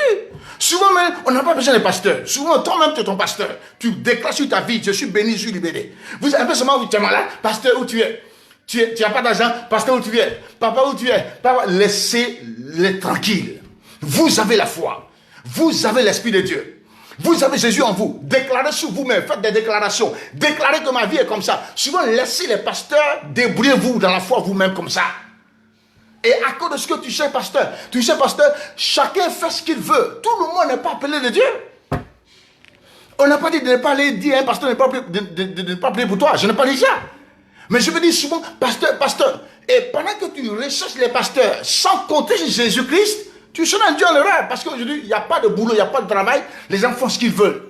Souvent même, on n'a pas besoin des pasteurs. Souvent, toi-même, tu es ton pasteur. Tu déclares sur ta vie, je suis béni, je suis libéré. Vous savez un peu seulement, tu es malade, pasteur, où tu es? Tu n'as pas d'argent, pasteur, où tu es? Papa, où tu es? Papa, laissez-les tranquilles. Vous avez la foi. Vous avez l'Esprit de Dieu. Vous avez Jésus en vous. Déclarez sur vous-même, faites des déclarations. Déclarez que ma vie est comme ça. Souvent, laissez les pasteurs, débrouillez-vous dans la foi vous-même comme ça. Et à cause de ce que tu sais, pasteur, chacun fait ce qu'il veut. Tout le monde n'est pas appelé de Dieu. On n'a pas dit de ne pas aller dire à un pasteur de ne pas prier pour toi. Je n'ai pas dit ça. Mais je me dis souvent, pasteur. Et pendant que tu recherches les pasteurs sans compter sur Jésus-Christ, tu seras un Dieu en erreur. Parce qu'aujourd'hui, il n'y a pas de boulot, il n'y a pas de travail. Les gens font ce qu'ils veulent.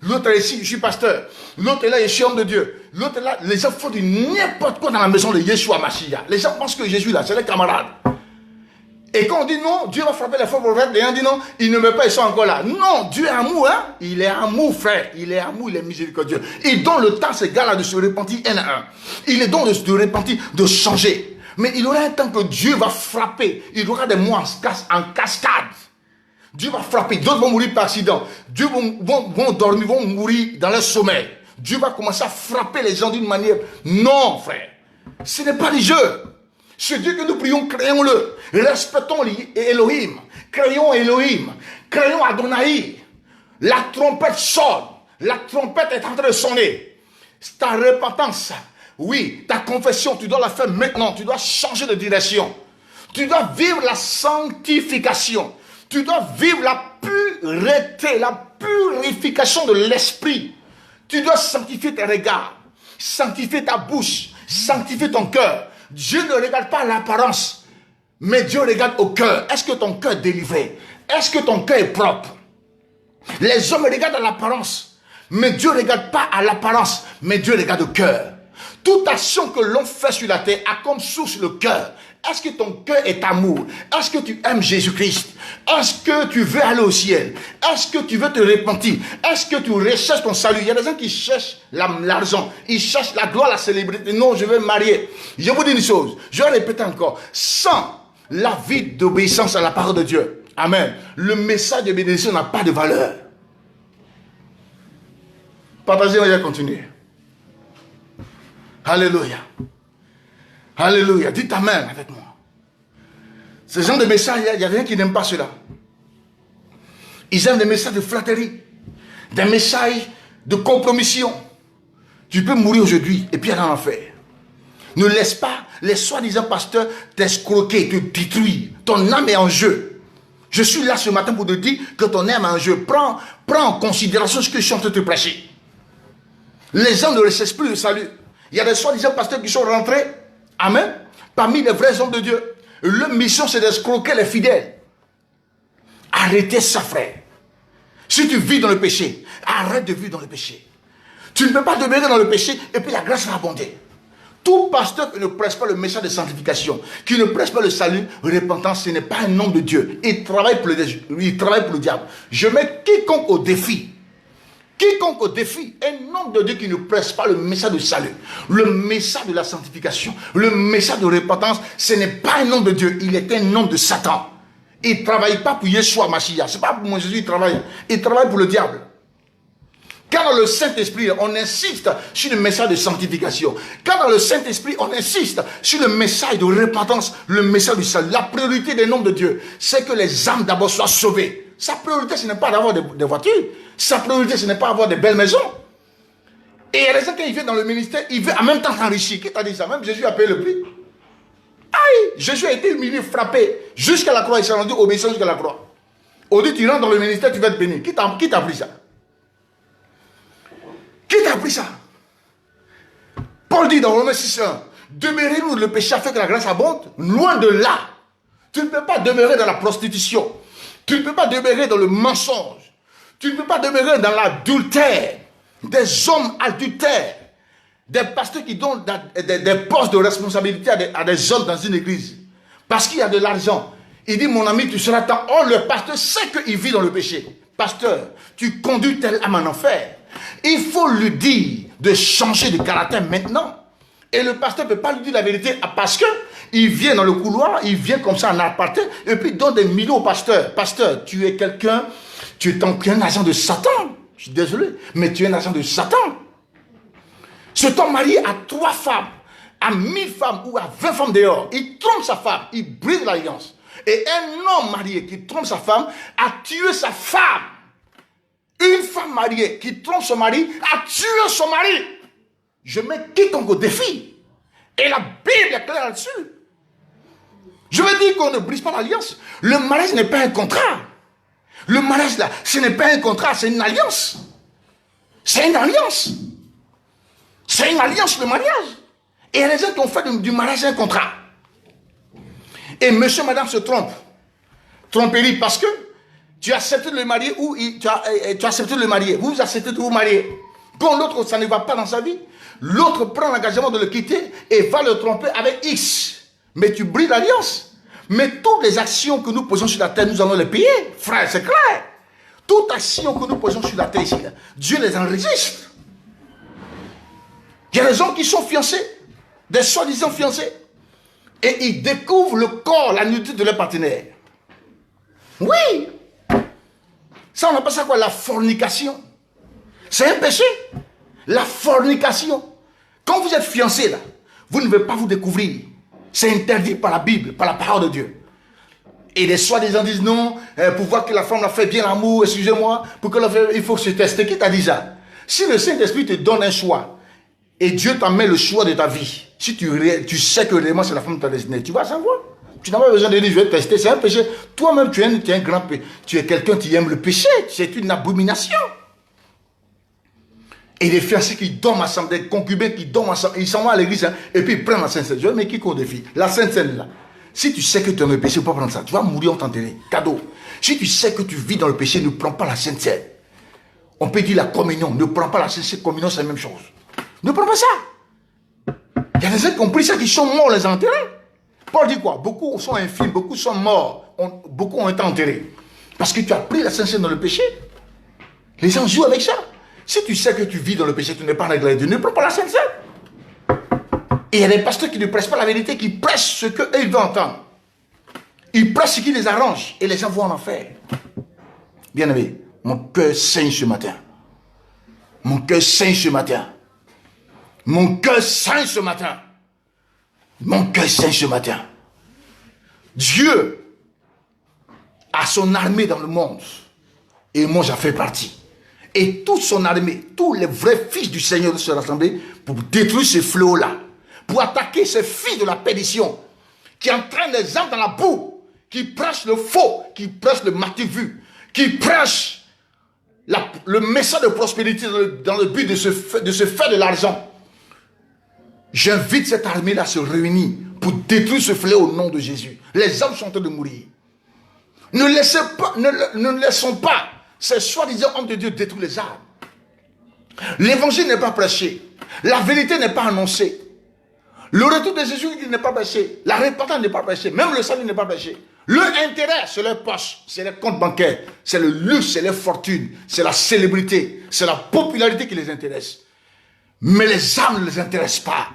L'autre est ici, je suis pasteur. L'autre est là, je suis homme de Dieu. L'autre est là, les gens font du n'importe quoi dans la maison de Yeshua Mashiach. Les gens pensent que Jésus là, c'est les camarades. Et quand on dit non, Dieu va frapper les faux prophètes, les gens disent non, ils ne meurent pas, ils sont encore là. Non, Dieu est amour, hein. Il est amour, frère. Il est amour, il est miséricordieux. Il donne le temps à ces gars-là de se repentir un à un. Il est donc de se repentir, de changer. Mais il aura un temps que Dieu va frapper. Il aura des mois en cascade. Dieu va frapper, d'autres vont mourir par accident. Dieu vont dormir, vont mourir dans leur sommeil. Dieu va commencer à frapper les gens d'une manière... Non, frère. Ce n'est pas du jeu. Ce Dieu que nous prions, créons-le. Respectons Elohim. Créons Elohim. Créons Adonai. La trompette sonne. La trompette est en train de sonner. Ta repentance, oui, ta confession, tu dois la faire maintenant. Tu dois changer de direction. Tu dois vivre la sanctification. Tu dois vivre la pureté, la purification de l'esprit. Tu dois sanctifier tes regards, sanctifier ta bouche, sanctifier ton cœur. Dieu ne regarde pas l'apparence, mais Dieu regarde au cœur. Est-ce que ton cœur est délivré? Est-ce que ton cœur est propre? Les hommes regardent à l'apparence, mais Dieu ne regarde pas à l'apparence, mais Dieu regarde au cœur. Toute action que l'on fait sur la terre a comme source le cœur. Est-ce que ton cœur est amour? Est-ce que tu aimes Jésus-Christ? Est-ce que tu veux aller au ciel? Est-ce que tu veux te repentir? Est-ce que tu recherches ton salut? Il y a des gens qui cherchent l'argent, ils cherchent la gloire, la célébrité. Non, je veux me marier. Je vous dis une chose, je vais répéter encore. Sans la vie d'obéissance à la parole de Dieu, amen, le message de bénédiction n'a pas de valeur. Partagez, on va continuer. Alléluia. Alléluia. Dites amen avec moi. Ce genre de messages, il y a des gens qui n'aiment pas cela. Ils aiment des messages de flatterie, des messages de compromission. Tu peux mourir aujourd'hui et puis aller en enfer. Ne laisse pas les soi-disant pasteurs t'escroquer, te détruire. Ton âme est en jeu. Je suis là ce matin pour te dire que ton âme est en jeu. Prends en considération ce que je suis en train de te prêcher. Les gens ne recherchent plus le salut. Il y a des soi-disant pasteurs qui sont rentrés, amen, parmi les vrais hommes de Dieu. Leur mission, c'est d'escroquer les fidèles. Arrêtez ça, frère. Si tu vis dans le péché, arrête de vivre dans le péché. Tu ne peux pas demeurer dans le péché et puis la grâce va abonder. Tout pasteur qui ne prêche pas le message de sanctification, qui ne prêche pas le salut, repentance, ce n'est pas un homme de Dieu. Il travaille pour le diable. Je mets quiconque au défi. Quiconque au défi, un homme de Dieu qui ne prêche pas le message de salut, le message de la sanctification, le message de repentance, ce n'est pas un homme de Dieu, il est un homme de Satan. Il ne travaille pas pour Yeshua Mashiach, ce n'est pas pour moi Jésus, il travaille pour le diable. Quand dans le Saint-Esprit, on insiste sur le message de sanctification, quand dans le Saint-Esprit, on insiste sur le message de repentance, le message du salut, la priorité des noms de Dieu, c'est que les âmes d'abord soient sauvées. Sa priorité, ce n'est pas d'avoir des voitures. Sa priorité, ce n'est pas avoir des belles maisons. Et il y a des gens, quand il vient dans le ministère, il veut en même temps s'enrichir. Qui t'a dit ça? Même Jésus a payé le prix. Aïe! Jésus a été humilié, frappé, jusqu'à la croix. Il s'est rendu obéissant jusqu'à la croix. Au lieu, tu rentres dans le ministère, tu vas être béni. Qui t'a appris ça? Qui t'a appris ça? Paul dit dans Romains 6:1, demeurez-nous le péché afin que la grâce abonde. Loin de là. Tu ne peux pas demeurer dans la prostitution. Tu ne peux pas demeurer dans le mensonge. Tu ne peux pas demeurer dans l'adultère. Des hommes adultères. Des pasteurs qui donnent des postes de responsabilité à des hommes dans une église. Parce qu'il y a de l'argent. Il dit, mon ami, tu seras tant. Oh, le pasteur sait qu'il vit dans le péché. Pasteur, tu conduis telle âme en enfer. Il faut lui dire de changer de caractère maintenant. Et le pasteur ne peut pas lui dire la vérité parce qu'il vient dans le couloir, il vient comme ça en aparté, et puis il donne des millions au pasteur. Pasteur, tu es quelqu'un, tu es un agent de Satan. Je suis désolé, mais tu es un agent de Satan. Cet homme marié à 3 femmes, à 1000 femmes ou à 20 femmes dehors, il trompe sa femme, il brise l'alliance. Et un homme marié qui trompe sa femme a tué sa femme. Une femme mariée qui trompe son mari a tué son mari. Je mets quiconque au défi. Et la Bible est claire là-dessus. Je veux dire qu'on ne brise pas l'alliance. Le mariage n'est pas un contrat. Le mariage là, ce n'est pas un contrat, c'est une alliance. C'est une alliance. C'est une alliance, le mariage. Et il y a des gens qui ont fait du mariage un contrat. Et monsieur, madame se trompent. Tromperie parce que tu acceptes de le marier ou tu as accepté de le marier. Vous acceptez de vous marier. Quand l'autre, ça ne va pas dans sa vie, l'autre prend l'engagement de le quitter et va le tromper avec X. Mais tu brises l'alliance. Mais toutes les actions que nous posons sur la terre, nous allons les payer. Frère, c'est clair. Toute action que nous posons sur la terre ici, Dieu les enregistre. Il y a des gens qui sont fiancés, des soi-disant fiancés, et ils découvrent le corps, la nudité de leur partenaire. Oui. Ça, on appelle ça quoi? La fornication. C'est un péché. La fornication. Quand vous êtes fiancé là, vous ne devez pas vous découvrir. C'est interdit par la Bible, par la parole de Dieu. Et les soi-disant disent non, pour voir que la femme a fait bien l'amour, excusez-moi, pour que il faut se tester. Qui t'a dit ça? Si le Saint-Esprit te donne un choix, et Dieu t'a mis le choix de ta vie, si tu sais que réellement c'est la femme de ta destinée, tu vas savoir. Tu n'as pas besoin de dire je vais tester, c'est un péché. Toi-même tu es un grand péché. Tu es quelqu'un qui aime le péché, c'est une abomination. Et les fiancés qui dorment ensemble, des concubins qui dorment ensemble, ils s'en vont à l'église, hein, et puis ils prennent la Sainte Seine. Je dis, mais qui compte défi? La Sainte Seine là. Si tu sais que tu es dans le péché, tu ne peux pas prendre ça. Tu vas mourir en t'enterrer. Cadeau. Si tu sais que tu vis dans le péché, ne prends pas la Sainte Seine. On peut dire la communion. Ne prends pas la Sainte Communion, c'est la même chose. Ne prends pas ça. Il y a des gens qui ont pris ça, qui sont morts, les enterrés. Paul dit quoi? Beaucoup sont infimes, beaucoup sont morts, beaucoup ont été enterrés. Parce que tu as pris la Sainte dans le péché. Les gens jouent avec ça. Si tu sais que tu vis dans le péché, tu n'es pas en grâce de Dieu, ne prends pas la Sainte. Et il y a des pasteurs qui ne prêchent pas la vérité, qui prêchent ce qu'eux ils veulent entendre. Ils prêchent ce qui les arrange et les gens vont en enfer. Bien aimé, mon cœur saigne ce matin. Mon cœur saigne ce matin. Mon cœur saigne ce matin. Mon cœur saigne ce matin. Dieu a son armée dans le monde. Et moi j'en fais partie. Et toute son armée, tous les vrais fils du Seigneur se rassembler pour détruire ce fléau-là. Pour attaquer ces fils de la perdition qui entraînent les âmes dans la boue, qui prêchent le faux, qui prêchent le matu-vu, qui prêchent le message de prospérité dans le but de se faire de l'argent. J'invite cette armée-là à se réunir pour détruire ce fléau au nom de Jésus. Les hommes sont en train de mourir. Ne laissons pas ces soi-disant hommes de Dieu détruire les âmes. L'évangile n'est pas prêché. La vérité n'est pas annoncée. Le retour de Jésus n'est pas prêché. La repentance n'est pas prêchée. Même le salut n'est pas prêché. Leur intérêt, c'est leur poche, c'est les comptes bancaires, c'est le luxe, c'est les fortunes, c'est la célébrité, c'est la popularité qui les intéresse. Mais les âmes ne les intéressent pas.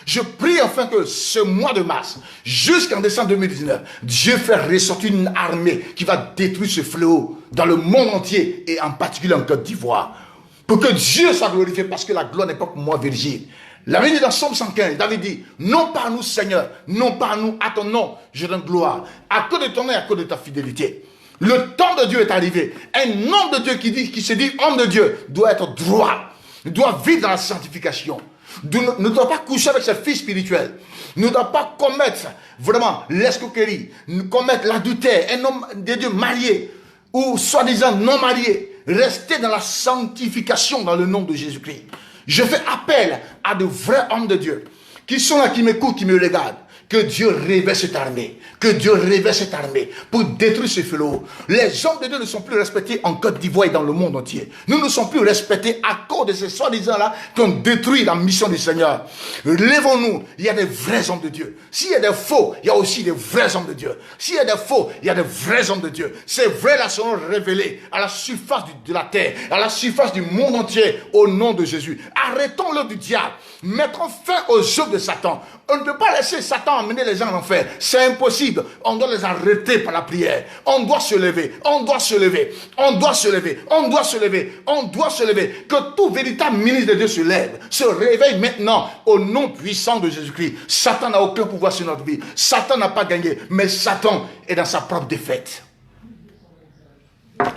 Je prie enfin que ce mois de mars, jusqu'en décembre 2019, Dieu fait ressortir une armée qui va détruire ce fléau dans le monde entier et en particulier en Côte d'Ivoire. Pour que Dieu soit glorifié, parce que la gloire n'est pas pour moi, Virgile. La Bible dit dans Somme 115, David dit, non pas à nous Seigneur, non pas à nous, à ton nom, je donne gloire. À cause de ton nom et à cause de ta fidélité. Le temps de Dieu est arrivé. Un homme de Dieu qui se dit homme de Dieu doit être droit, doit vivre dans la sanctification. Ne doit pas coucher avec ses filles spirituelles. Ne doit pas commettre vraiment l'escroquerie, commettre l'adultère. Un homme de Dieu marié ou soi-disant non marié, rester dans la sanctification dans le nom de Jésus-Christ. Je fais appel à de vrais hommes de Dieu qui sont là, qui m'écoutent, qui me regardent. Que Dieu révèle cette armée. Que Dieu révèle cette armée pour détruire ce fléau. Les hommes de Dieu ne sont plus respectés en Côte d'Ivoire et dans le monde entier. Nous ne sommes plus respectés à cause de ces soi-disant là qui ont détruit la mission du Seigneur. Lèvons-nous. Il y a des vrais hommes de Dieu. S'il y a des faux, il y a aussi des vrais hommes de Dieu. S'il y a des faux, il y a des vrais hommes de Dieu. Ces vrais-là seront révélés à la surface de la terre, à la surface du monde entier au nom de Jésus. Arrêtons-le du diable. Mettons fin aux œuvres de Satan. On ne peut pas laisser Satan emmener les gens en enfer. C'est impossible. On doit les arrêter par la prière. On doit se lever. On doit se lever. On doit se lever. On doit se lever. On doit se lever. Que tout véritable ministre de Dieu se lève. Se réveille maintenant au nom puissant de Jésus-Christ. Satan n'a aucun pouvoir sur notre vie. Satan n'a pas gagné. Mais Satan est dans sa propre défaite.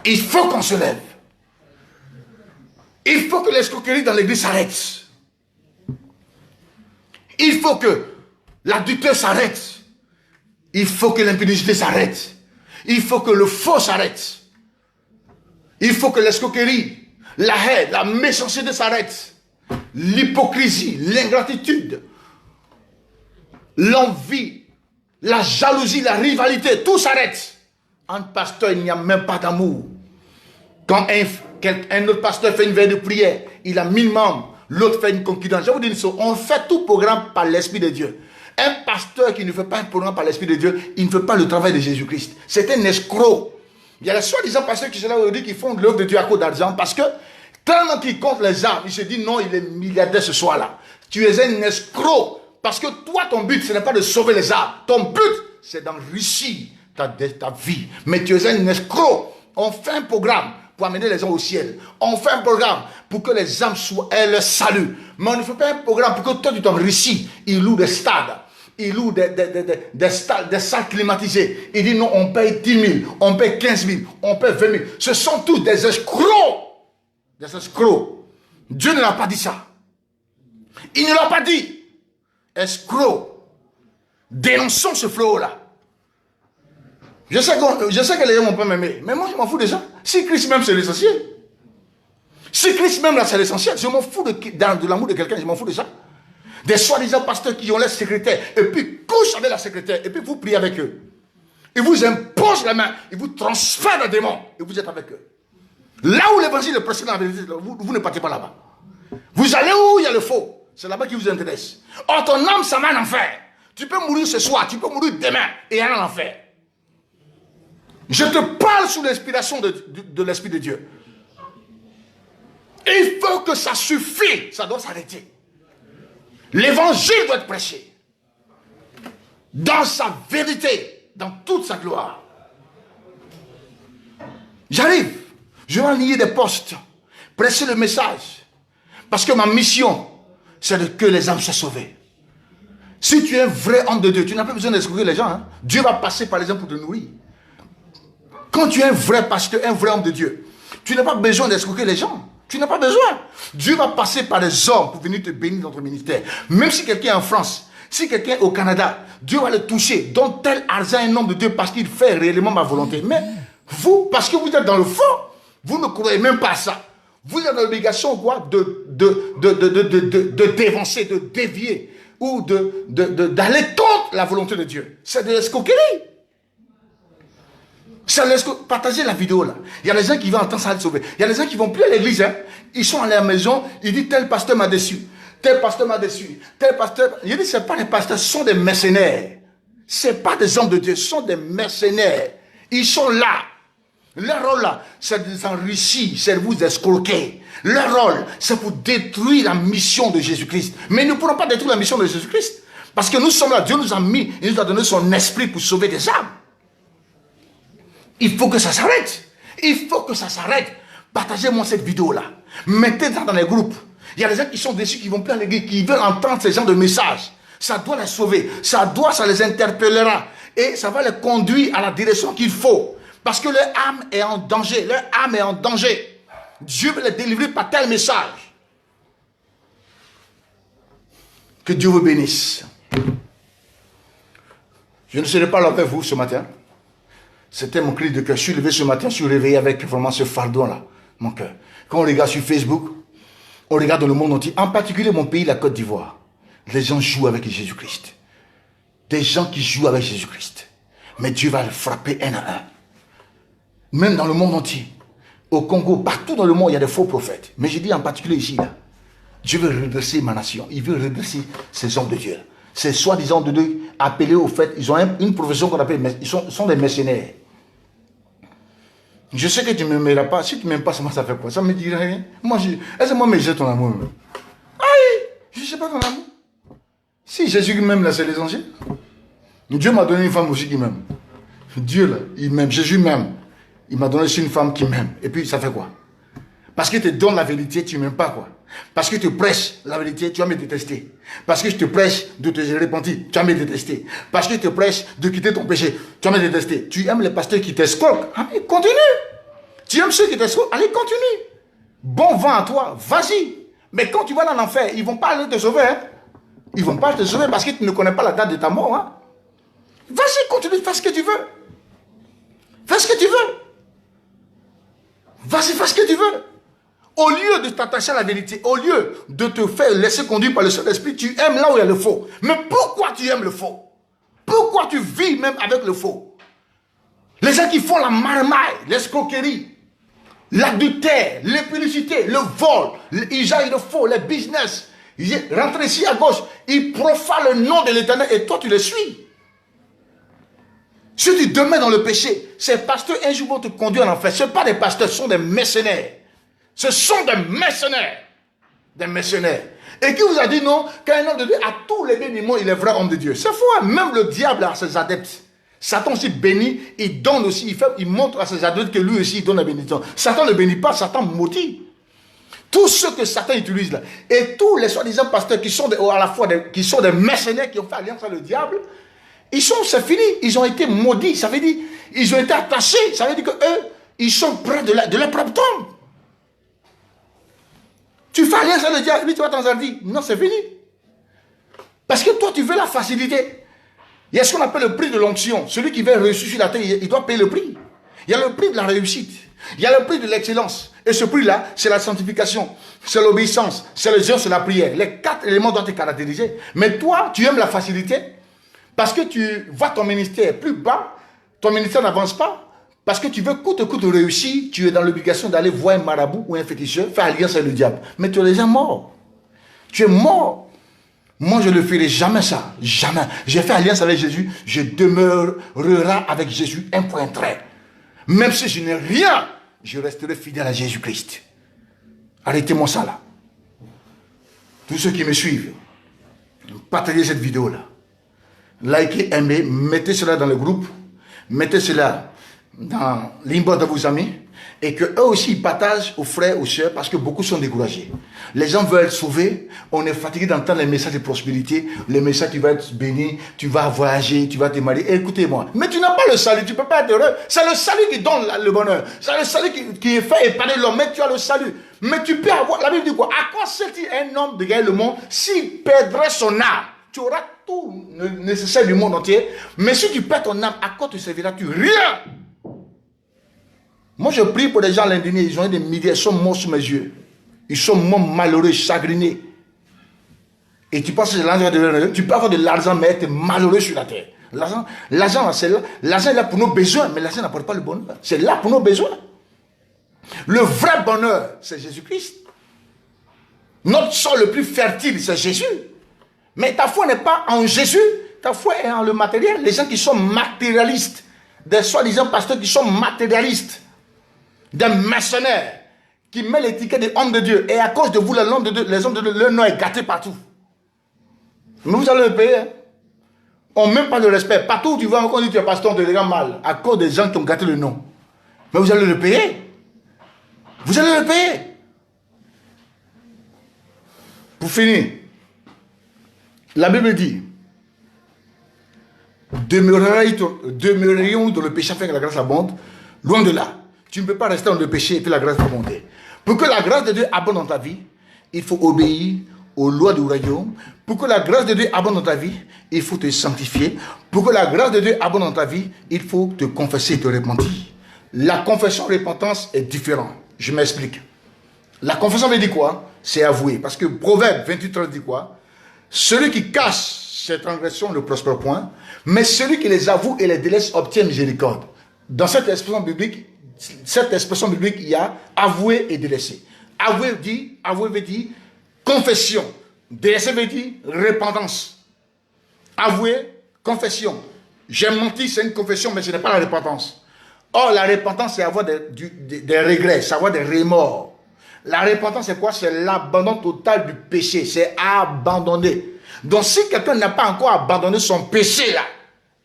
Il faut qu'on se lève. Il faut que l'escroquerie dans l'église s'arrête. Il faut que l'adultère s'arrête. Il faut que l'impudicité s'arrête. Il faut que le faux s'arrête. Il faut que l'escroquerie, la haine, la méchanceté s'arrête. L'hypocrisie, l'ingratitude, l'envie, la jalousie, la rivalité, tout s'arrête. Entre pasteurs, il n'y a même pas d'amour. Quand un autre pasteur fait une veille de prière, il a 1000 membres. L'autre fait une concurrence. Je vous dis une chose, on fait tout programme par l'Esprit de Dieu. Un pasteur qui ne fait pas un programme par l'Esprit de Dieu, il ne fait pas le travail de Jésus-Christ. C'est un escroc. Il y a les soi-disant pasteurs qui sont là aujourd'hui qui font de l'œuvre de Dieu à cause d'argent parce que tellement qu'ils comptent les âmes, il se dit non, il est milliardaire ce soir-là. Tu es un escroc parce que toi, ton but, ce n'est pas de sauver les âmes. Ton but, c'est d'enrichir ta vie. Mais tu es un escroc. On fait un programme pour amener les gens au ciel. On fait un programme pour que les âmes soient le salut. Mais on ne fait pas un programme pour que toi tu t'enrichis. Il loue des stades. Il loue des salles climatisées. Il dit non, on paye 10 000, on paye 15 000, on paye 20 000. Ce sont tous des escrocs. Des escrocs. Dieu ne l'a pas dit ça. Il ne l'a pas dit. Escrocs. Dénonçons ce fléau-là. Je sais que les gens vont pas m'aimer, mais moi je m'en fous déjà. Si Christ même c'est l'essentiel. Si Christ même là c'est l'essentiel, je m'en fous de l'amour de quelqu'un, je m'en fous de ça. Des soi-disant pasteurs qui ont leur secrétaire, et puis couchent avec la secrétaire, et puis vous priez avec eux. Ils vous imposent la main, ils vous transfèrent le démon, et vous êtes avec eux. Là où l'évangile est prêché dans la vérité, vous ne partez pas là-bas. Vous allez où il y a le faux. C'est là-bas qui vous intéresse. Or, ton âme, ça va en enfer. Tu peux mourir ce soir, tu peux mourir demain et aller en enfer. Je te parle sous l'inspiration de l'Esprit de Dieu. Il faut que ça suffise, ça doit s'arrêter. L'évangile doit être prêché. Dans sa vérité, dans toute sa gloire. J'arrive, je vais aligner des postes, prêcher le message. Parce que ma mission, c'est que les âmes soient sauvées. Si tu es un vrai homme de Dieu, tu n'as pas besoin d'escroquer les gens. Hein? Dieu va passer par les gens pour te nourrir. Quand tu es un vrai pasteur, un vrai homme de Dieu, tu n'as pas besoin d'escroquer les gens. Tu n'as pas besoin. Dieu va passer par les hommes pour venir te bénir dans ton ministère. Même si quelqu'un est en France, si quelqu'un est au Canada, Dieu va le toucher. Donne tel argent à un homme de Dieu parce qu'il fait réellement ma volonté. Mais vous, parce que vous êtes dans le fond, vous ne croyez même pas à ça. Vous êtes dans l'obligation quoi de dévancer, de dévier ou d'aller contre la volonté de Dieu. C'est de l'escroquerie. Partagez la vidéo là. Il y a des gens qui vont entendre ça être sauvés. Il y a des gens qui vont plus à l'église. Hein. Ils sont à la maison. Ils disent tel pasteur m'a déçu. Tel pasteur m'a déçu. Tel pasteur. Il dit ce n'est pas des pasteurs, ce sont des mercenaires. Ce n'est pas des hommes de Dieu, ce sont des mercenaires. Ils sont là. Leur rôle là, c'est de s'enrichir, c'est de vous escroquer. Leur rôle, c'est pour détruire la mission de Jésus-Christ. Mais nous ne pourrons pas détruire la mission de Jésus-Christ. Parce que nous sommes là, Dieu nous a mis, il nous a donné son esprit pour sauver des âmes. Il faut que ça s'arrête. Il faut que ça s'arrête. Partagez-moi cette vidéo-là. Mettez-la dans les groupes. Il y a des gens qui sont déçus, qui vont plus à l'église, qui veulent entendre ce genre de messages. Ça doit les sauver. Ça les interpellera. Et ça va les conduire à la direction qu'il faut. Parce que leur âme est en danger. Leur âme est en danger. Dieu veut les délivrer par tel message. Que Dieu vous bénisse. Je ne serai pas là avec vous ce matin. C'était mon cri de cœur. Je suis levé ce matin, je suis réveillé avec vraiment ce fardeau-là, mon cœur. Quand on regarde sur Facebook, on regarde dans le monde entier, en particulier mon pays, la Côte d'Ivoire, les gens jouent avec Jésus-Christ. Des gens qui jouent avec Jésus-Christ. Mais Dieu va le frapper un à un. Même dans le monde entier. Au Congo, partout dans le monde, il y a des faux prophètes. Mais je dis en particulier ici, là. Dieu veut redresser ma nation. Il veut redresser ces hommes de Dieu. Ces soi-disant de Dieu appelés au fait. Ils ont une profession qu'on appelle, ils sont des mercenaires. Je sais que tu ne m'aimeras pas. Si tu ne m'aimes pas, ça fait quoi? Ça ne me dit rien. Est-ce que moi, mais j'ai ton amour? Aïe! Je ne sais pas ton amour. Si Jésus qui m'aime, là, c'est l'essentiel. Dieu m'a donné une femme aussi qui m'aime. Dieu, là, il m'aime. Jésus m'aime. Il m'a donné aussi une femme qui m'aime. Et puis, ça fait quoi? Parce que tu te donnes la vérité, tu ne m'aimes pas, quoi. Parce que tu prêches la vérité, tu vas me détester. Parce que je te prêche de te repentir, tu vas me détester. Parce que je te prêche de quitter ton péché, tu vas me détester. Tu aimes les pasteurs qui t'escroquent, allez, continue. Tu aimes ceux qui t'escroquent, allez, continue. Bon vent à toi, vas-y. Mais quand tu vas dans l'enfer, ils ne vont pas aller te sauver. Hein? Ils ne vont pas te sauver parce que tu ne connais pas la date de ta mort. Hein? Vas-y, continue, fais ce que tu veux. Fais ce que tu veux. Vas-y, fais ce que tu veux. Au lieu de t'attacher à la vérité, au lieu de te faire laisser conduire par le Saint-Esprit, tu aimes là où il y a le faux. Mais pourquoi tu aimes le faux? Pourquoi tu vis même avec le faux? Les gens qui font la marmaille, l'escroquerie, l'adultère, l'impudicité, le vol, ils aillent le faux, les business, ils rentrent ici à gauche, ils profanent le nom de l'Éternel et toi tu les suis. Si tu demeures dans le péché, ces pasteurs un jour vont te conduire en enfer. Ce ne sont pas des pasteurs, ce sont des mercenaires. Ce sont des mercenaires. Des mercenaires. Et qui vous a dit non, qu'un homme de Dieu a tous les béniments, il est vrai homme de Dieu. C'est faux, hein? Même le diable a ses adeptes. Satan aussi bénit, il donne aussi, il montre à ses adeptes que lui aussi il donne la bénédiction. Satan ne bénit pas, Satan maudit. Tout ce que Satan utilise là, et tous les soi-disant pasteurs qui sont à la fois qui sont des mercenaires qui ont fait alliance avec le diable, c'est fini, ils ont été maudits, ça veut dire, ils ont été attachés, ça veut dire que eux, ils sont près de leur propre tombe. Tu fais alliance avec le diable, lui tu vas t'en sortir. Non, c'est fini. Parce que toi, tu veux la facilité. Il y a ce qu'on appelle le prix de l'onction. Celui qui veut réussir sur la terre, il doit payer le prix. Il y a le prix de la réussite. Il y a le prix de l'excellence. Et ce prix-là, c'est la sanctification, c'est l'obéissance, c'est le jeûne, c'est la prière. Les 4 éléments doivent te caractériser. Mais toi, tu aimes la facilité parce que tu vois ton ministère plus bas, ton ministère n'avance pas, Parce que tu veux coûte que coûte réussir, tu es dans l'obligation d'aller voir un marabout ou un féticheur, faire alliance avec le diable. Mais tu es déjà mort. Tu es mort. Moi, je ne ferai jamais ça. Jamais. J'ai fait alliance avec Jésus. Je demeurerai avec Jésus, un point trait. Même si je n'ai rien, je resterai fidèle à Jésus-Christ. Arrêtez-moi ça là. Tous ceux qui me suivent, partagez cette vidéo-là. Likez, aimez, mettez cela dans le groupe. Mettez cela dans l'inbox de vos amis. Et qu'eux aussi ils partagent aux frères, aux sœurs, parce que beaucoup sont découragés. Les gens veulent être sauvés. On est fatigué d'entendre les messages de prospérité. Les messages, tu vas être béni, tu vas voyager, tu vas te marier. Écoutez-moi. Mais tu n'as pas le salut, tu ne peux pas être heureux. C'est le salut qui donne le bonheur. C'est le salut qui fait épargner l'homme. Mais tu as le salut. Mais tu peux avoir, la Bible dit quoi? À quoi sert-il un homme de gagner le monde s'il perdrait son âme? Tu auras tout nécessaire du monde entier. Mais si tu perds ton âme, à quoi te serviras-tu? Rien. Moi, je prie pour des gens l'indigné, ils ont eu des milliers, ils sont morts sous mes yeux. Ils sont morts malheureux, chagrinés. Et tu penses que l'argent tu peux avoir de l'argent, mais être malheureux sur la terre. L'argent, c'est là. L'argent est là pour nos besoins, mais l'argent n'apporte pas le bonheur. C'est là pour nos besoins. Le vrai bonheur, c'est Jésus-Christ. Notre sol le plus fertile, c'est Jésus. Mais ta foi n'est pas en Jésus, ta foi est en le matériel. Les gens qui sont matérialistes, des soi-disant pasteurs qui sont matérialistes, des mercenaires qui mettent l'étiquette des hommes de Dieu. Et à cause de vous, les hommes de Dieu, leur nom est gâté partout. Mais vous allez le payer. Hein? On ne met pas de respect. Partout où tu vas, on dit que tu es pasteur, on te regarde mal. À cause des gens qui ont gâté le nom. Mais vous allez le payer. Vous allez le payer. Pour finir, la Bible dit, demeurions dans le péché afin que la grâce abonde. Loin de là. Tu ne peux pas rester dans le péché et puis la grâce va monter. Pour que la grâce de Dieu abonde dans ta vie, il faut obéir aux lois du royaume. Pour que la grâce de Dieu abonde dans ta vie, il faut te sanctifier. Pour que la grâce de Dieu abonde dans ta vie, il faut te confesser et te repentir. La confession et la repentance est différente. Je m'explique. La confession veut dire quoi? C'est avouer. Parce que Proverbe 28:13 dit quoi? Celui qui cache ses transgressions ne prospère point, mais celui qui les avoue et les délaisse obtient miséricorde. Dans cette expression biblique, il y a avouer et délaisser. Avouer veut dire confession. Délaisser veut dire repentance. Avouer, confession. J'ai menti, c'est une confession, mais ce n'est pas la repentance. Or, la repentance, c'est avoir des regrets, c'est avoir des remords. La repentance, c'est quoi? C'est l'abandon total du péché. C'est abandonner. Donc, si quelqu'un n'a pas encore abandonné son péché, là,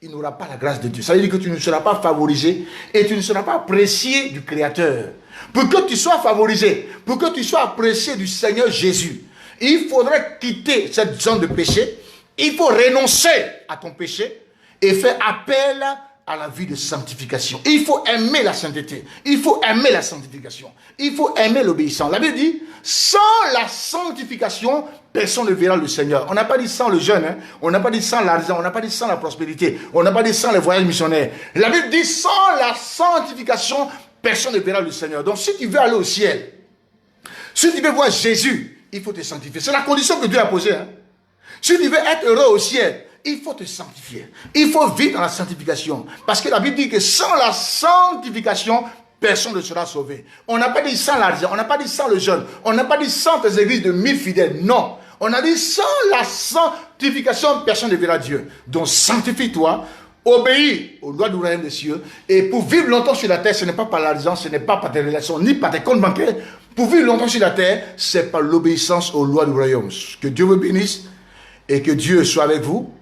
il n'aura pas la grâce de Dieu. Ça veut dire que tu ne seras pas favorisé et tu ne seras pas apprécié du Créateur. Pour que tu sois favorisé, pour que tu sois apprécié du Seigneur Jésus, il faudrait quitter cette zone de péché. Il faut renoncer à ton péché et faire appel à la vie de sanctification. Il faut aimer la sainteté. Il faut aimer la sanctification. Il faut aimer l'obéissance. La Bible dit, sans la sanctification, personne ne verra le Seigneur. On n'a pas dit sans le jeûne, hein? On n'a pas dit sans l'argent, on n'a pas dit sans la prospérité, on n'a pas dit sans les voyages missionnaires. La Bible dit, sans la sanctification, personne ne verra le Seigneur. Donc si tu veux aller au ciel, si tu veux voir Jésus, il faut te sanctifier. C'est la condition que Dieu a posée. Hein? Si tu veux être heureux au ciel, il faut te sanctifier. Il faut vivre dans la sanctification. Parce que la Bible dit que sans la sanctification, personne ne sera sauvé. On n'a pas dit sans l'argent, on n'a pas dit sans le jeûne, on n'a pas dit sans tes églises de 1000 fidèles. Non. On a dit sans la sanctification, personne ne verra Dieu. Donc sanctifie-toi, obéis aux lois du royaume des cieux. Et pour vivre longtemps sur la terre, ce n'est pas par l'argent, ce n'est pas par tes relations, ni par tes comptes bancaires. Pour vivre longtemps sur la terre, c'est par l'obéissance aux lois du royaume. Que Dieu vous bénisse et que Dieu soit avec vous.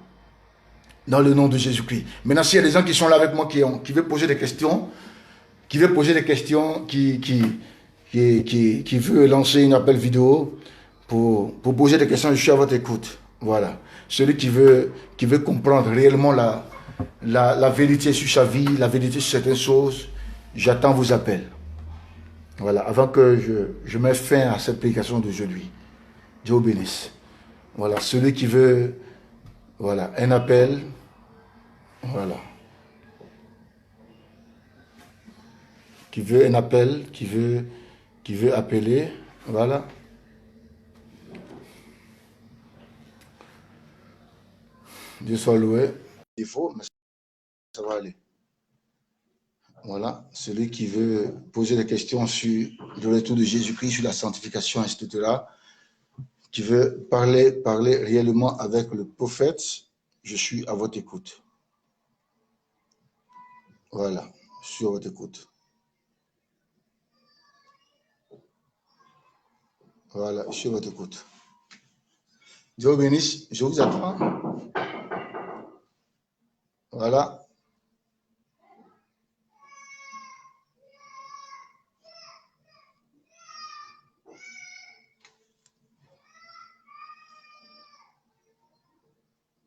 Dans le nom de Jésus-Christ. Maintenant, s'il y a des gens qui sont là avec moi, qui veulent poser des questions, qui veut lancer une appel vidéo pour poser des questions, je suis à votre écoute. Voilà. Celui qui veut comprendre réellement la vérité sur sa vie, la vérité sur certaines choses, j'attends vos appels. Voilà. Avant que je mette fin à cette prédication d'aujourd'hui. Dieu vous bénisse. Voilà. Celui qui veut, voilà, un appel. Voilà. Qui veut un appel, qui veut appeler, voilà. Dieu soit loué. Il faut, mais ça va aller. Voilà, celui qui veut poser des questions sur le retour de Jésus-Christ, sur la sanctification, etc., qui veut parler réellement avec le prophète, je suis à votre écoute. Voilà, je suis à votre écoute. Voilà, je suis à votre écoute. Dieu vous bénisse, je vous attends. Voilà.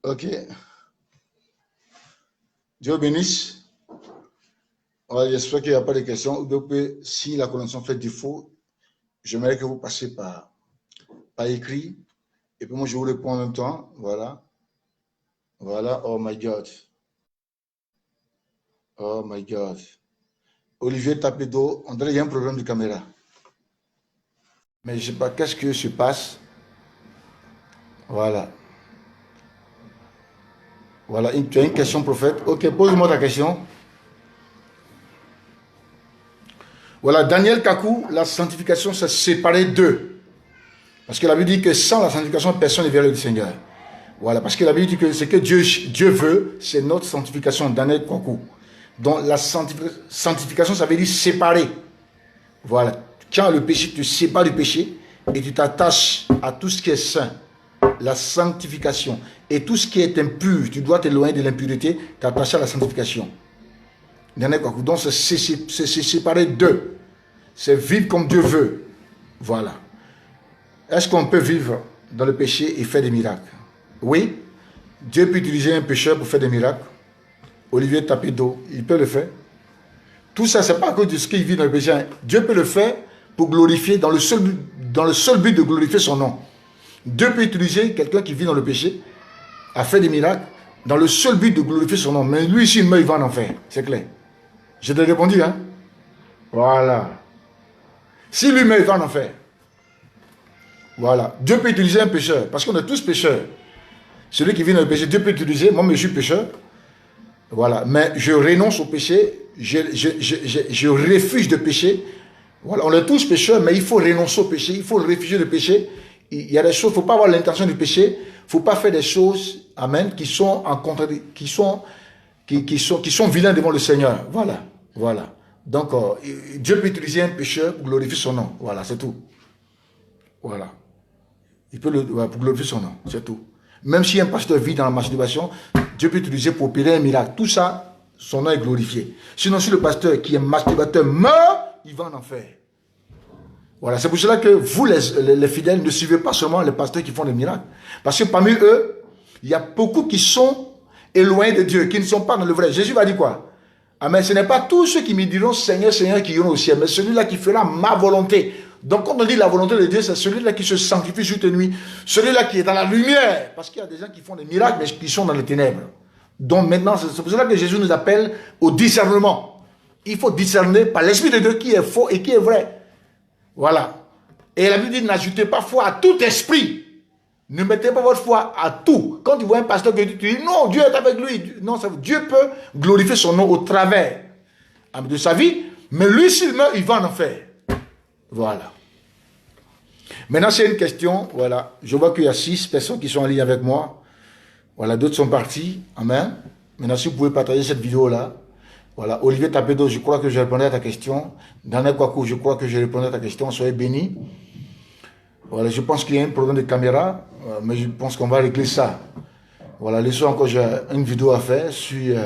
Ok. Dieu vous bénisse. Ouais, j'espère qu'il n'y a pas de questions. Donc, si la connexion fait défaut, j'aimerais que vous passiez par écrit. Et puis moi, je vous réponds en même temps. Voilà. Voilà. Oh my God. Oh my God. Olivier Tapedo, on dirait qu'il y a un problème de caméra. Mais je ne sais pas qu'est-ce que se passe. Voilà. Voilà. Tu as une question, prophète. Ok, pose-moi ta question. Voilà, Daniel Kakou, la sanctification s'est séparée d'eux. Parce que la Bible dit que sans la sanctification, personne ne verra le Seigneur. Voilà, parce que la Bible dit que ce que Dieu veut, c'est notre sanctification, Daniel Kakou. Donc la sanctification, ça veut dire séparer. Voilà, quand le péché te sépare du péché et tu t'attaches à tout ce qui est saint, la sanctification. Et tout ce qui est impur, tu dois t'éloigner de l'impureté, t'attacher à la sanctification. Donc c'est séparer d'eux. C'est vivre comme Dieu veut. Voilà. Est-ce qu'on peut vivre dans le péché et faire des miracles? Oui. Dieu peut utiliser un pécheur pour faire des miracles. Olivier Tapido, il peut le faire. Tout ça, c'est pas à cause de ce qu'il vit dans le péché. Dieu peut le faire pour glorifier, dans le seul but de glorifier son nom. Dieu peut utiliser quelqu'un qui vit dans le péché à faire des miracles dans le seul but de glorifier son nom. Mais lui, s'il meurt, il va en enfer. C'est clair. Je t'ai répondu, hein? Voilà. Si lui meurt, il va en enfer. Voilà. Dieu peut utiliser un pécheur, parce qu'on est tous pécheurs. Celui qui vit dans le péché, Dieu peut utiliser. Moi, je suis pécheur. Voilà. Mais je renonce au péché. Je refuse de pécher. Voilà. On est tous pécheurs, mais il faut renoncer au péché. Il faut réfugier du péché. Il y a des choses, il ne faut pas avoir l'intention du péché. Il ne faut pas faire des choses, amen, qui sont en contradiction, qui sont vilains devant le Seigneur. Voilà. Voilà. Donc, Dieu peut utiliser un pécheur pour glorifier son nom. Voilà, c'est tout. Voilà. Il peut pour glorifier son nom, c'est tout. Même si un pasteur vit dans la masturbation, Dieu peut l'utiliser pour opérer un miracle. Tout ça, son nom est glorifié. Sinon, si le pasteur qui est masturbateur meurt, il va en enfer. Voilà, c'est pour cela que vous, les fidèles, ne suivez pas seulement les pasteurs qui font des miracles. Parce que parmi eux, il y a beaucoup qui sont éloignés de Dieu, qui ne sont pas dans le vrai. Jésus va dire quoi? Amen. Ce n'est pas tous ceux qui me diront Seigneur, Seigneur qui iront au ciel, mais celui-là qui fera ma volonté. Donc, quand on dit la volonté de Dieu, c'est celui-là qui se sanctifie jour et nuit, celui-là qui est dans la lumière. Parce qu'il y a des gens qui font des miracles, mais qui sont dans les ténèbres. Donc, maintenant, c'est pour cela que Jésus nous appelle au discernement. Il faut discerner par l'Esprit de Dieu qui est faux et qui est vrai. Voilà. Et la Bible dit, n'ajoutez pas foi à tout esprit. Ne mettez pas votre foi à tout. Quand tu vois un pasteur qui dit, non, Dieu est avec lui. Non, Dieu peut glorifier son nom au travers de sa vie, mais lui, s'il meurt, il va en enfer. Voilà. Maintenant, c'est une question. Voilà. Je vois qu'il y a 6 personnes qui sont en ligne avec moi. Voilà, d'autres sont partis. Amen. Maintenant, si vous pouvez partager cette vidéo-là. Voilà. Olivier Tapedo, je crois que je répondrai à ta question. Daniel Kwaku, je crois que je répondrai à ta question. Soyez bénis. Voilà, je pense qu'il y a un problème de caméra, mais je pense qu'on va régler ça. Voilà, le soir encore, j'ai une vidéo à faire sur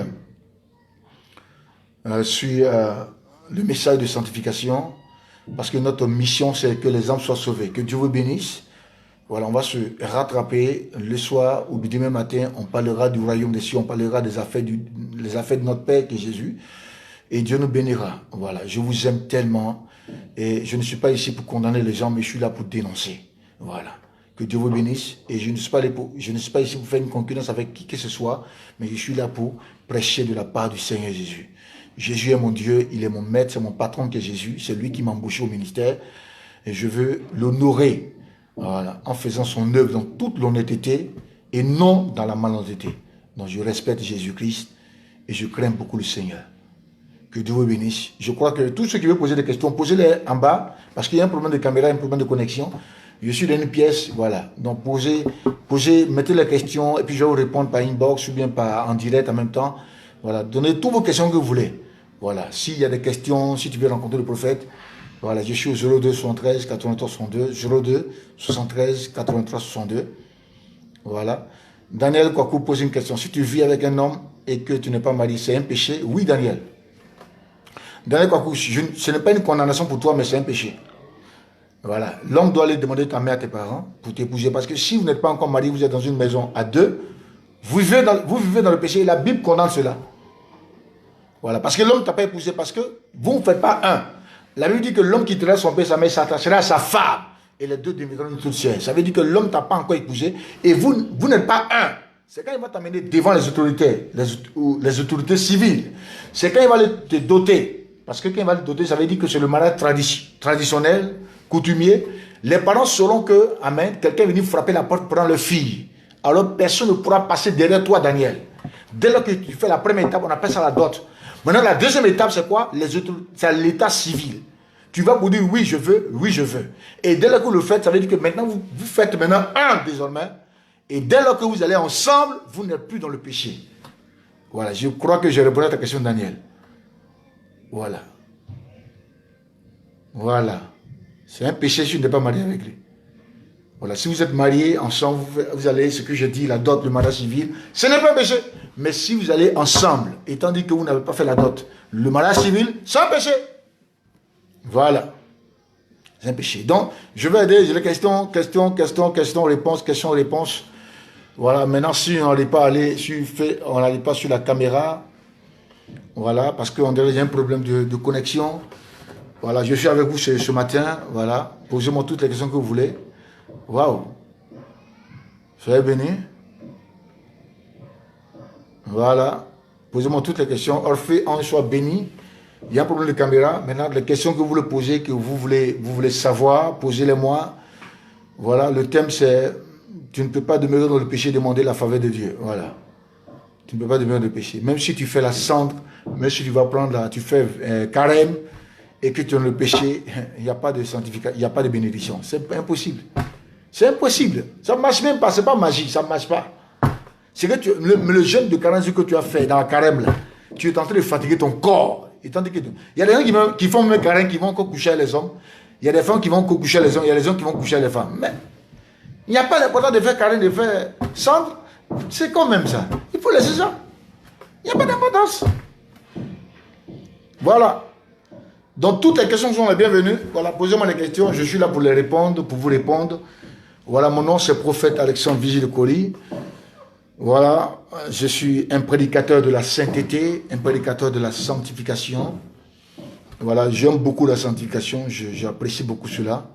le message de sanctification. Parce que notre mission, c'est que les âmes soient sauvées. Que Dieu vous bénisse. Voilà, on va se rattraper le soir ou demain matin. On parlera du royaume des cieux, on parlera des affaires, les affaires de notre Père qui est Jésus. Et Dieu nous bénira. Voilà, je vous aime tellement. Et je ne suis pas ici pour condamner les gens, mais je suis là pour dénoncer. Voilà. Que Dieu vous bénisse. Et je ne suis pas ici pour faire une concurrence avec qui que ce soit, mais je suis là pour prêcher de la part du Seigneur Jésus. Jésus est mon Dieu, il est mon maître, c'est mon patron qui est Jésus, c'est lui qui m'a embauché au ministère. Et je veux l'honorer, voilà, en faisant son œuvre dans toute l'honnêteté et non dans la malhonnêteté. Donc je respecte Jésus-Christ et je crains beaucoup le Seigneur. Que Dieu vous bénisse. Je crois que tous ceux qui veulent poser des questions, posez-les en bas, parce qu'il y a un problème de caméra, un problème de connexion. Je suis dans une pièce, voilà. Donc posez, mettez les questions, et puis je vais vous répondre par inbox ou bien en direct en même temps. Voilà, donnez toutes vos questions que vous voulez. Voilà, s'il y a des questions, si tu veux rencontrer le prophète, voilà, je suis au 02 73 83 62, 02 73 83 62. Voilà. Daniel Kwaku pose une question. Si tu vis avec un homme et que tu n'es pas marié, c'est un péché? Oui, Daniel. Daniel Kwaku, ce n'est pas une condamnation pour toi, mais c'est un péché. Voilà. L'homme doit aller demander ta mère à tes parents pour t'épouser. Parce que si vous n'êtes pas encore marié, vous êtes dans une maison à deux, vous vivez dans le péché et la Bible condamne cela. Voilà. Parce que l'homme ne t'a pas épousé parce que vous ne faites pas un. La Bible dit que l'homme qui trahira son père, sa mère, s'attachera à sa femme. Et les deux deviendront une toute seule. Ça veut dire que l'homme ne t'a pas encore épousé et vous n'êtes pas un. C'est quand il va t'amener devant les autorités, les autorités civiles. C'est quand il va te doter. Parce que quand il va te doter, ça veut dire que c'est le mariage traditionnel, coutumier. Les parents sauront que, amen, quelqu'un est venu frapper la porte pour prendre leur fille. Alors personne ne pourra passer derrière toi, Daniel. Dès lors que tu fais la première étape, on appelle ça la dot. Maintenant, la deuxième étape, c'est quoi? C'est l'état civil. Tu vas vous dire oui, je veux, oui, je veux. Et dès lors que vous le faites, ça veut dire que maintenant, vous faites maintenant un désormais. Et dès lors que vous allez ensemble, vous n'êtes plus dans le péché. Voilà, je crois que j'ai répondu à ta question, Daniel. Voilà. Voilà. C'est un péché si tu n'es pas marié avec lui. Voilà, si vous êtes mariés ensemble, vous allez, ce que je dis, la dot, le mariage civil, ce n'est pas un péché. Mais si vous allez ensemble, étant dit que vous n'avez pas fait la dot, le mariage civil, c'est un péché. Voilà. C'est un péché. Donc, je vais aider, j'ai les questions, réponse. Voilà, maintenant, si on n'allait pas aller sur la caméra, voilà, parce qu'on dirait qu'il y a un problème de connexion. Voilà, je suis avec vous ce matin, voilà. Posez-moi toutes les questions que vous voulez. Waouh. Soyez bénis. Voilà. Posez-moi toutes les questions. Orphée, en soit béni. Il y a un problème de caméra. Maintenant, les questions que vous voulez poser, que vous voulez savoir, posez-les-moi. Voilà, le thème c'est tu ne peux pas demeurer dans le péché et demander la faveur de Dieu. Voilà. Tu ne peux pas demeurer dans le péché. Même si tu fais la cendre, même si tu vas prendre tu fais carême et que tu es dans le péché, il n'y a pas de sanctification, il n'y a pas de bénédiction. C'est impossible. C'est impossible. Ça ne marche même pas. Ce n'est pas magie. Ça ne marche pas. C'est que le jeûne de 40 jours que tu as fait dans la carême, là, tu es en train de fatiguer ton corps. Il y a des gens qui font même carême, qui vont encore coucher avec les hommes. Il y a des femmes qui vont encore coucher avec les hommes. Il y a des hommes qui vont coucher avec les femmes. Mais il n'y a pas d'importance de faire carême, de faire cendre. C'est quand même ça. Il faut laisser ça. Il n'y a pas d'importance. Voilà. Donc toutes les questions sont les bienvenues. Voilà, posez-moi des questions. Je suis là pour les répondre, pour vous répondre. Voilà, mon nom c'est prophète Alexandre Vigile Coly. Voilà, je suis un prédicateur de la sainteté, un prédicateur de la sanctification. Voilà, j'aime beaucoup la sanctification, j'apprécie beaucoup cela.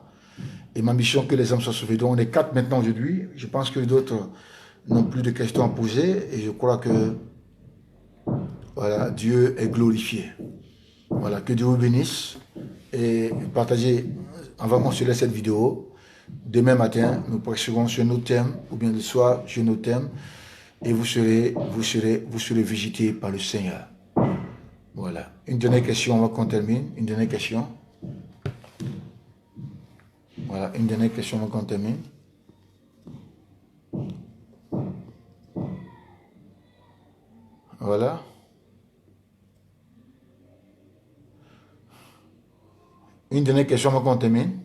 Et ma mission, que les âmes soient sauvées. Donc on est 4 maintenant aujourd'hui. Je pense que d'autres n'ont plus de questions à poser. Et je crois que voilà, Dieu est glorifié. Voilà, que Dieu vous bénisse. Et partagez, on va consulter cette vidéo. Demain matin, nous prêcherons sur nos thèmes, ou bien le soir sur nos thèmes. Et vous serez visités par le Seigneur. Voilà. Une dernière question avant qu'on termine. Une dernière question. Voilà, une dernière question avant qu'on termine. Voilà. Une dernière question avant qu'on termine.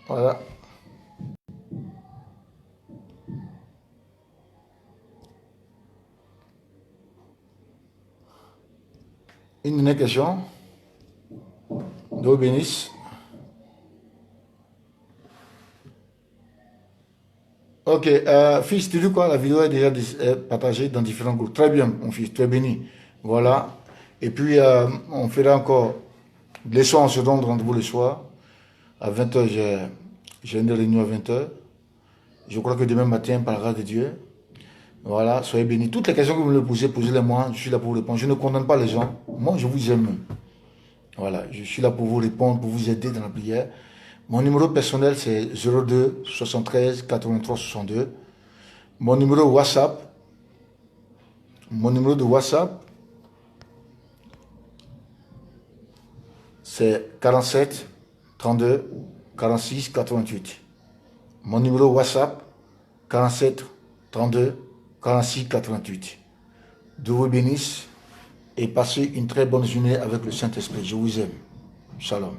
Voilà. Une dernière question. Dieu bénisse. Ok, fils, tu dis quoi? La vidéo est déjà partagée dans différents groupes. Très bien, mon fils, tu es béni. Voilà. Et puis, on fera encore. Les soirs, on se donne rendez-vous le soir. À 20h, j'ai une réunion à 20h. Je crois que demain matin, par la grâce de Dieu. Voilà, soyez bénis. Toutes les questions que vous me posez, posez-les-moi. Je suis là pour vous répondre. Je ne condamne pas les gens. Moi, je vous aime. Voilà, je suis là pour vous répondre, pour vous aider dans la prière. Mon numéro personnel, c'est 02 73 83 62. Mon numéro WhatsApp, Mon numéro de WhatsApp, c'est 47 32 46 88. Mon numéro WhatsApp, 47 32 46 88. Dieu vous bénisse et passez une très bonne journée avec le Saint-Esprit. Je vous aime. Shalom.